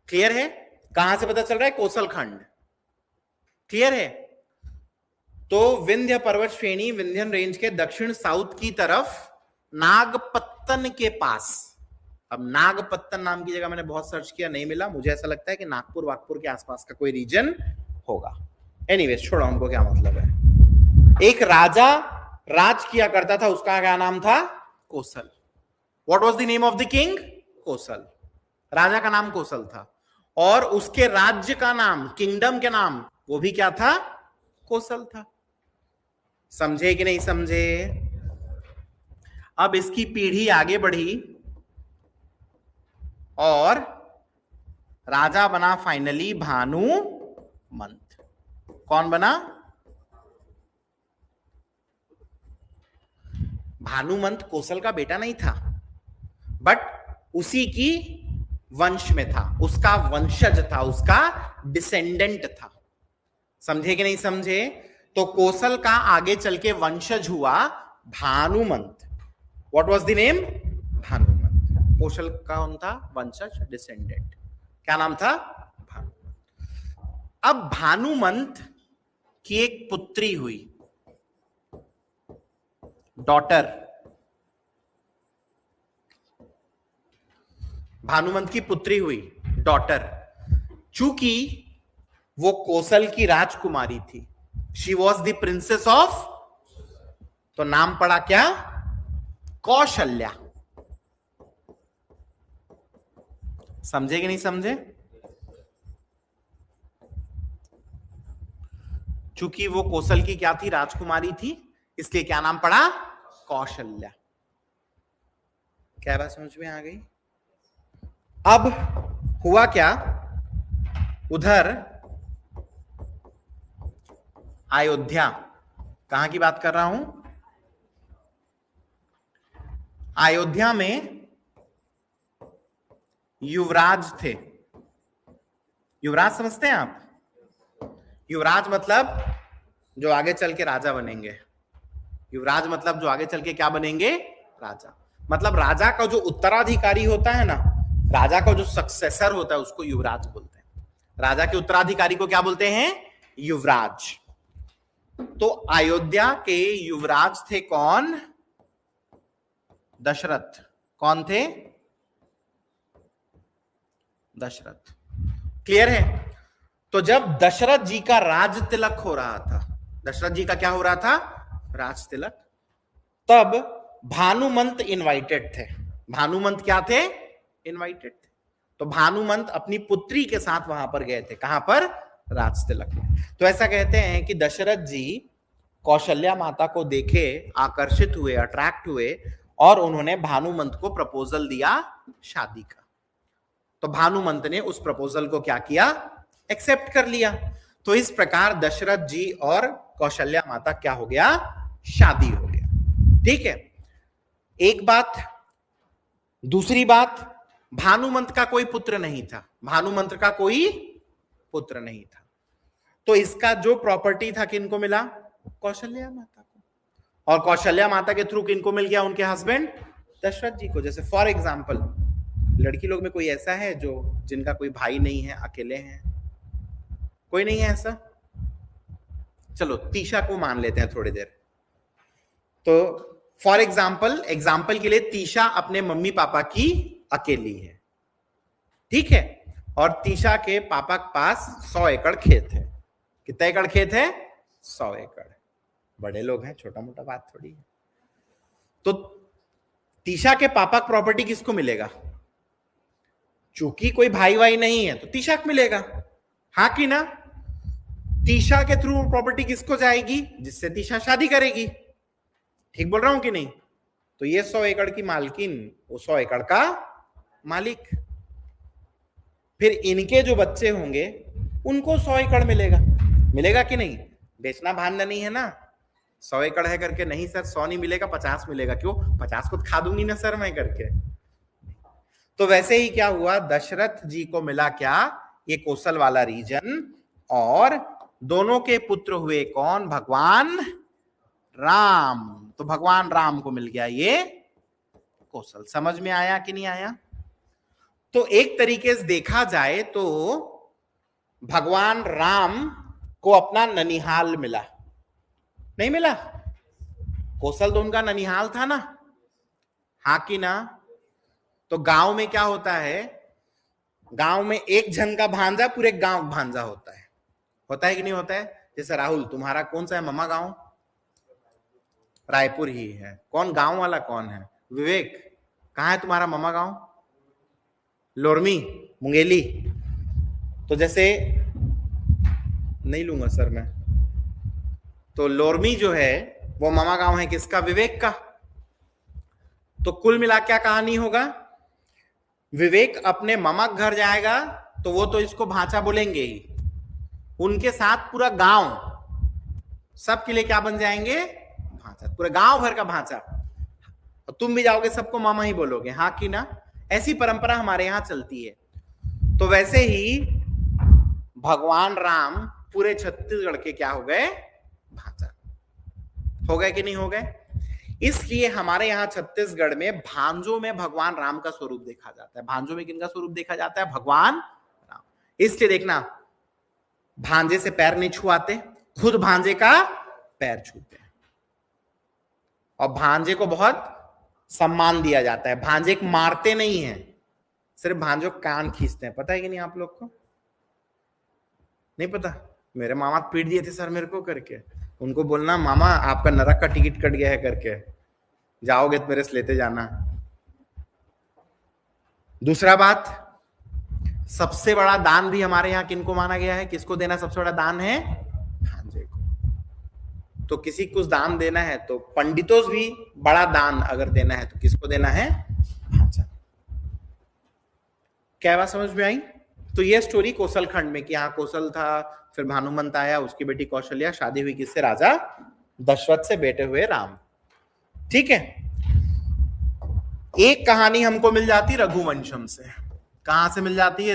क्लियर है? कहां से पता चल रहा है? कोसल खंड। क्लियर है? तो विंध्य पर्वत श्रेणी विंध्यन रेंज के दक्षिण साउथ की तरफ नागपत्तन के पास। अब नागपत्तन नाम की जगह मैंने बहुत सर्च किया, नहीं मिला। मुझे ऐसा लगता है कि नागपुर वागपुर के आसपास का कोई रीजन होगा। एनीवेज छोड़ो, हमको क्या मतलब है। एक राजा राज किया करता था, उसका क्या नाम था? Kosal. What was the name of the king? Kosal. राजा का नाम कोसल था और उसके राज्य का नाम, किंगडम के नाम, वो भी क्या था? कोसल था। समझे कि नहीं समझे? अब इसकी पीढ़ी आगे बढ़ी और राजा बना फाइनली भानुमंत। कौन बना? भानुमंत कोसल का बेटा नहीं था, बट उसी की वंश में था, उसका वंशज था, उसका डिसेंडेंट था। समझे कि नहीं समझे? तो कोसल का आगे चल के वंशज हुआ Bhanumant. What was the name? Bhanumant. Kosala का कौन था? वंशज, डिसेंडेंट। क्या नाम था? भानुमंत। अब भानुमंत की एक पुत्री हुई, डॉटर। भानुमंत की पुत्री हुई, डॉटर। चूंकि वो कोसल की राजकुमारी थी, she was the princess of, तो नाम पड़ा क्या? कौशल्या। समझे कि नहीं समझे? चूंकि वो कोसल की क्या थी? राजकुमारी थी, इसलिए क्या नाम पड़ा? कौशल्या। क्या बात समझ में आ गई? अब हुआ क्या, उधर अयोध्या, कहां की बात कर रहा हूं? अयोध्या में युवराज थे। युवराज समझते हैं आप? युवराज मतलब जो आगे चल के राजा बनेंगे। युवराज मतलब जो आगे चल के क्या बनेंगे? राजा। मतलब राजा का जो उत्तराधिकारी होता है ना, राजा का जो सक्सेसर होता है, उसको युवराज बोलते हैं। राजा के उत्तराधिकारी को क्या बोलते हैं? युवराज। तो अयोध्या के युवराज थे कौन? दशरथ। कौन थे? दशरथ। क्लियर है? तो जब दशरथ जी का राज तिलक हो रहा था, दशरथ जी का क्या हो रहा था? राज तिलक, तब भानुमंत इनवाइटेड थे। भानुमंत क्या थे? इनवाइटेड थे। तो भानुमंत अपनी पुत्री के साथ वहां पर गए थे। कहां पर? राज तिलक में। तो ऐसा कहते हैं कि दशरथ जी कौशल्या माता को देखे, आकर्षित हुए, अट्रैक्ट हुए और उन्होंने भानुमंत को प्रपोजल दिया शादी का। तो भानुमंत ने उस प्रपोजल को क्या किया? एक्सेप्ट कर लिया। तो इस प्रकार दशरथ जी और कौशल्या माता क्या हो गया? शादी हो गया। ठीक है, एक बात। दूसरी बात, भानुमंत का कोई पुत्र नहीं था। भानुमंत का कोई पुत्र नहीं था, तो इसका जो प्रॉपर्टी था किनको मिला? कौशल्या माता को। और कौशल्या माता के थ्रू किनको मिल गया? उनके हस्बैंड दशरथ जी को। जैसे फॉर एग्जाम्पल, लड़की लोग में कोई ऐसा है जो जिनका कोई भाई नहीं है, अकेले हैं? कोई नहीं है ऐसा? चलो तीशा को मान लेते हैं थोड़ी देर। तो फॉर एग्जाम्पल के लिए तीशा अपने मम्मी पापा की अकेली है, ठीक है? और तीशा के पापा के पास 100 एकड़ खेत है। कितना एकड़ खेत है? 100 एकड़। बड़े लोग हैं, छोटा मोटा बात थोड़ी है। तो तीशा के पापा का प्रॉपर्टी किसको मिलेगा? चूंकि कोई भाई वाई नहीं है तो तीशा को मिलेगा, हाँ कि ना? तीशा के थ्रू प्रॉपर्टी किसको जाएगी? जिससे तीशा शादी करेगी। ठीक बोल रहा हूं कि नहीं? तो ये 100 एकड़ की मालकिन, वो 100 एकड़ का मालिक। फिर इनके जो बच्चे होंगे उनको 100 एकड़ मिलेगा। मिलेगा कि नहीं? बेचना भांडना नहीं है ना। 100 एकड़ है करके नहीं सर 100 नहीं मिलेगा, 50 मिलेगा। क्यों? 50 को खा दूंगी ना सर मैं करके। तो वैसे ही क्या हुआ, दशरथ जी को मिला क्या, ये कोसल वाला रीजन, और दोनों के पुत्र हुए कौन, भगवान राम। तो भगवान राम को मिल गया ये कोसल। समझ में आया कि नहीं आया? तो एक तरीके से देखा जाए तो भगवान राम को अपना ननिहाल मिला, नहीं मिला? कोसल तो उनका ननिहाल था ना, हाँ कि ना? तो गांव में क्या होता है, गांव में एक जन का भांजा पूरे गांव भांजा होता है कि नहीं होता है? जैसे राहुल, तुम्हारा कौन सा है मामा गांव? रायपुर ही है। कौन गांव वाला कौन है? विवेक, कहाँ है तुम्हारा मामा गांव? लोरमी, मुंगेली। तो जैसे नहीं लूंगा सर मैं, तो लोरमी जो है वो मामा गांव है किसका? विवेक का। तो कुल मिला क्या कहानी होगा, विवेक अपने मामा घर जाएगा तो वो तो इसको भांचा बोलेंगे ही, उनके साथ पूरा गांव सबके लिए क्या बन जाएंगे? भांचा, पूरे गांव भर का भांचा। और तुम भी जाओगे सबको मामा ही बोलोगे, हाँ कि ना? ऐसी परंपरा हमारे यहां चलती है। तो वैसे ही भगवान राम पूरे छत्तीसगढ़ के क्या हो गए? भांजा हो गए कि नहीं हो गए? इसलिए हमारे यहां छत्तीसगढ़ में भांजों में भगवान राम का स्वरूप देखा जाता है। भांजों में किनका स्वरूप देखा जाता है? भगवान राम। इसलिए देखना, भांजे से पैर नहीं छुआते, खुद भांजे का पैर छूते हैं, और भांजे को बहुत सम्मान दिया जाता है। भांजे को मारते नहीं है, सिर्फ भांजो कान खींचते हैं। पता है कि नहीं आप लोग को? नहीं पता? मेरे मामा पीट दिए थे सर मेरे को करके। उनको बोलना मामा आपका नरक का टिकट कट गया है करके, जाओगे तो मेरे से लेते जाना। दूसरा बात, सबसे बड़ा दान भी हमारे यहाँ किनको माना गया है? किसको देना सबसे बड़ा दान है? भांजे को। तो किसी कुछ दान देना है तो पंडितों से भी बड़ा दान अगर देना है तो किसको देना है? भांजा। क्या बात समझ में आई? तो ये स्टोरी कोसल खंड में कि यहाँ कोसल था, फिर भानुमंत आया, उसकी बेटी कौशल्या, शादी हुई किससे? राजा दशरथ से, बेटे हुए राम। ठीक है। एक कहानी हमको मिल जाती रघुवंशम से। कहां से मिल जाती है?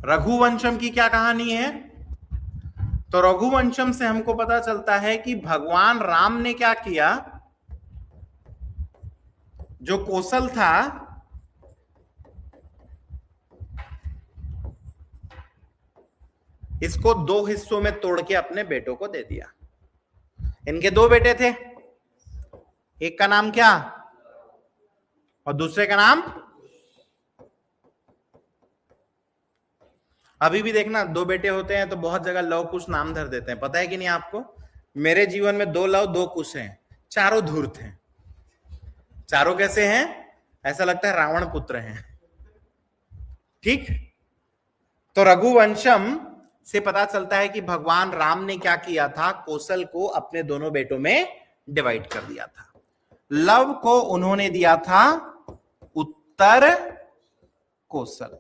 रघुवंशम की क्या कहानी है? तो रघुवंशम से हमको पता चलता है कि भगवान राम ने क्या किया, जो कोसल था इसको दो हिस्सों में तोड़ के अपने बेटों को दे दिया। इनके दो बेटे थे, एक का नाम क्या और दूसरे का नाम? अभी भी देखना, दो बेटे होते हैं तो बहुत जगह लव कुश नाम धर देते हैं। पता है कि नहीं आपको? मेरे जीवन में दो लव दो कुश हैं, चारों धूर्त हैं। चारों कैसे हैं? ऐसा लगता है रावण पुत्र हैं। ठीक। तो रघुवंशम से पता चलता है कि भगवान राम ने क्या किया था, कोसल को अपने दोनों बेटों में डिवाइड कर दिया था। लव को उन्होंने दिया था उत्तर कोसल,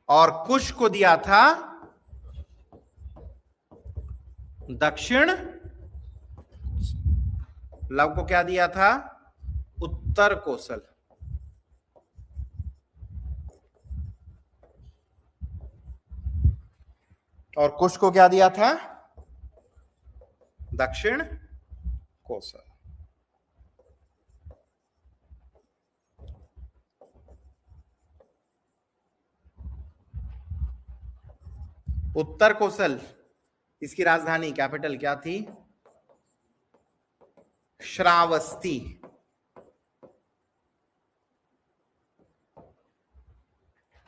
और कुश को दिया था दक्षिण। लव को क्या दिया था? उत्तर कोसल, और कुश को क्या दिया था? दक्षिण कोसल। उत्तर कोसल, इसकी राजधानी कैपिटल क्या थी? श्रावस्ती।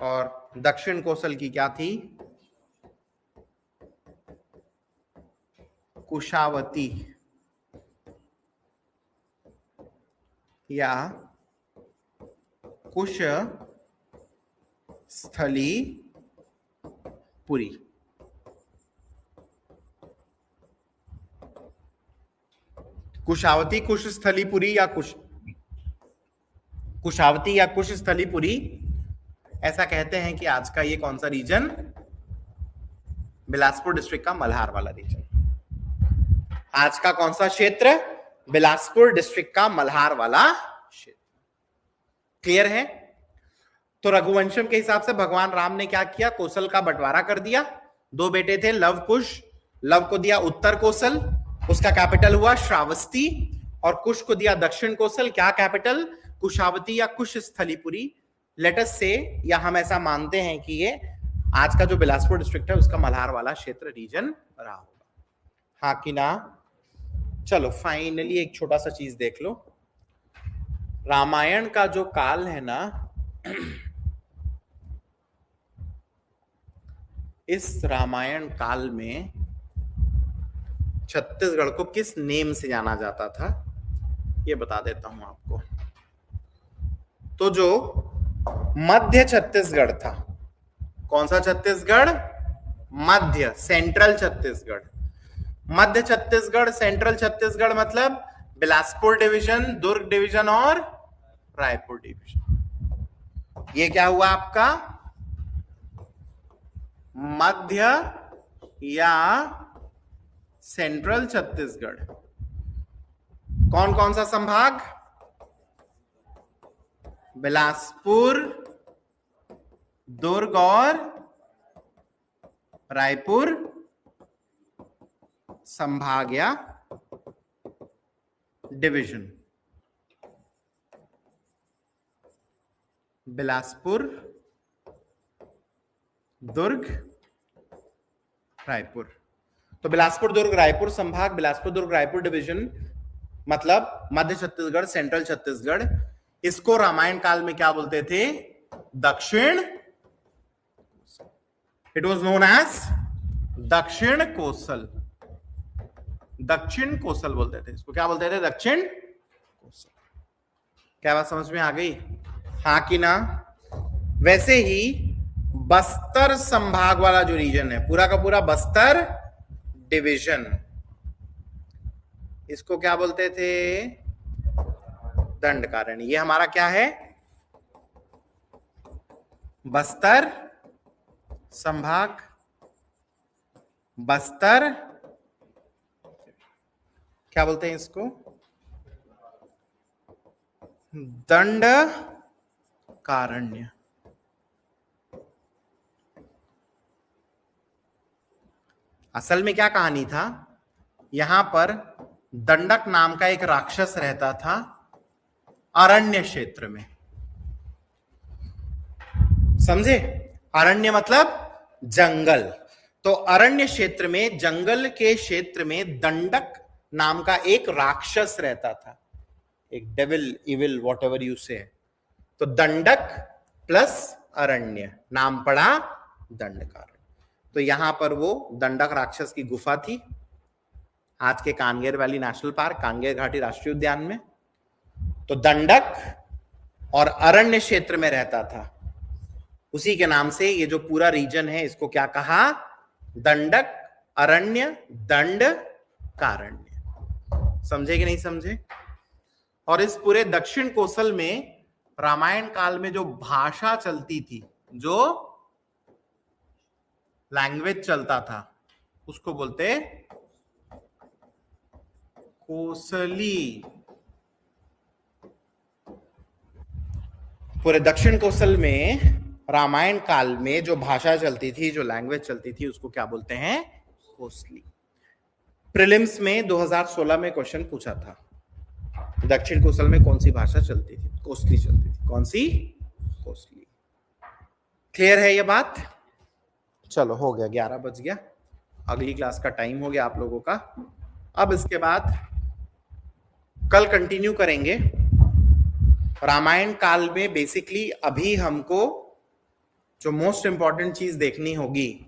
और दक्षिण कोसल की क्या थी? कुशावती या कुश स्थली पुरी। कुशावती, कुश स्थलीपुरी या कुशावती या कुश स्थलीपुरी, ऐसा कहते हैं कि आज का ये कौन सा रीजन? बिलासपुर डिस्ट्रिक्ट का मल्हार वाला रीजन। आज का कौन सा क्षेत्र? बिलासपुर डिस्ट्रिक्ट का मल्हार वाला क्षेत्र। क्लियर है? तो रघुवंशम के हिसाब से भगवान राम ने क्या किया? कोसल का बंटवारा कर दिया। दो बेटे थे लव कुश, लव को दिया उत्तर कोसल, उसका कैपिटल हुआ श्रावस्ती, और कुश को दिया दक्षिण कोसल, क्या कैपिटल? कुशावती या कुश स्थलीपुरी। लेटस से, या हम ऐसा मानते हैं कि ये आज का जो बिलासपुर डिस्ट्रिक्ट है उसका मल्हार वाला क्षेत्र रीजन रहा होगा। हाँ कि ना? चलो फाइनली एक छोटा सा चीज देख लो। रामायण का जो काल है ना, इस रामायण काल में छत्तीसगढ़ को किस नेम से जाना जाता था ये बता देता हूं आपको। तो जो मध्य छत्तीसगढ़ था, कौन सा छत्तीसगढ़? मध्य, सेंट्रल छत्तीसगढ़। मध्य छत्तीसगढ़, सेंट्रल छत्तीसगढ़ मतलब बिलासपुर डिवीजन, दुर्ग डिवीजन और रायपुर डिवीजन। ये क्या हुआ आपका? मध्य या सेंट्रल छत्तीसगढ़। कौन कौन सा संभाग? बिलासपुर, दुर्ग और रायपुर संभाग या डिवीजन। बिलासपुर, दुर्ग, रायपुर। तो बिलासपुर दुर्ग रायपुर संभाग, बिलासपुर दुर्ग रायपुर डिवीजन मतलब मध्य छत्तीसगढ़, सेंट्रल छत्तीसगढ़। इसको रामायण काल में क्या बोलते थे? दक्षिण। इट वॉज नोन एज दक्षिण कोसल। दक्षिण कोसल बोलते थे इसको। क्या बोलते थे? दक्षिण कोसल। क्या बात समझ में आ गई? हाँ कि ना? वैसे ही बस्तर संभाग वाला जो रीजन है, पूरा का पूरा बस्तर डिवीजन, इसको क्या बोलते थे? दंडकारण्य। ये हमारा क्या है? बस्तर संभाग, बस्तर क्या बोलते हैं इसको? दंडकारण्य। असल में क्या कहानी था? यहां पर दंडक नाम का एक राक्षस रहता था अरण्य क्षेत्र में। समझे? अरण्य मतलब जंगल। तो अरण्य क्षेत्र में, जंगल के क्षेत्र में दंडक नाम का एक राक्षस रहता था, एक devil, evil, what ever you से। तो दंडक प्लस अरण्य, नाम पड़ा दंडकारण्य। तो यहां पर वो दंडक राक्षस की गुफा थी, आज के Kanger valley national park, Kanger घाटी राष्ट्रीय उद्यान में। तो दंडक और अरण्य क्षेत्र में रहता था, उसी के नाम से ये जो पूरा रीजन है इसको क्या कहा? दंडक, अरण्य, दंडकारण्य। समझे कि नहीं समझे? और इस पूरे दक्षिण कोसल में रामायण काल में जो भाषा चलती थी, जो लैंग्वेज चलता था, उसको बोलते कोसली। पूरे दक्षिण कोसल में रामायण काल में जो भाषा चलती थी, जो लैंग्वेज चलती थी, उसको क्या बोलते हैं? कोसली। प्रीलिम्स में 2016 में क्वेश्चन पूछा था, दक्षिण कोसल में कौन सी भाषा चलती थी? कोसली चलती थी। कौन सी? कोसली। क्लियर है ये बात? चलो हो गया, 11 बज गया, अगली क्लास का टाइम हो गया आप लोगों का। अब इसके बाद कल कंटिन्यू करेंगे रामायण काल में। बेसिकली अभी हमको जो मोस्ट इंपॉर्टेंट चीज देखनी होगी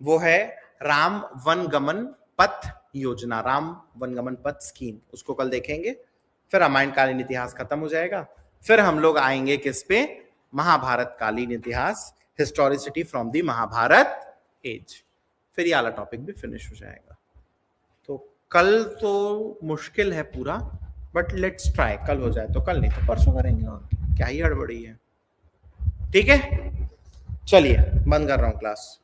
वो है राम वनगमन पथ योजना, राम वनगमन पथ स्कीम। उसको कल देखेंगे, फिर रामायण कालीन इतिहास खत्म हो जाएगा। फिर हम लोग आएंगे किस पे? महाभारत कालीन इतिहास, historicity from the Mahabharata age. फिर ये वाला टॉपिक भी फिनिश हो जाएगा। तो कल तो मुश्किल है पूरा, बट लेट्स ट्राई। कल हो जाए तो कल, नहीं तो परसों करेंगे, और क्या ही हड़बड़ी है। ठीक है, चलिए बंद कर रहा हूं क्लास।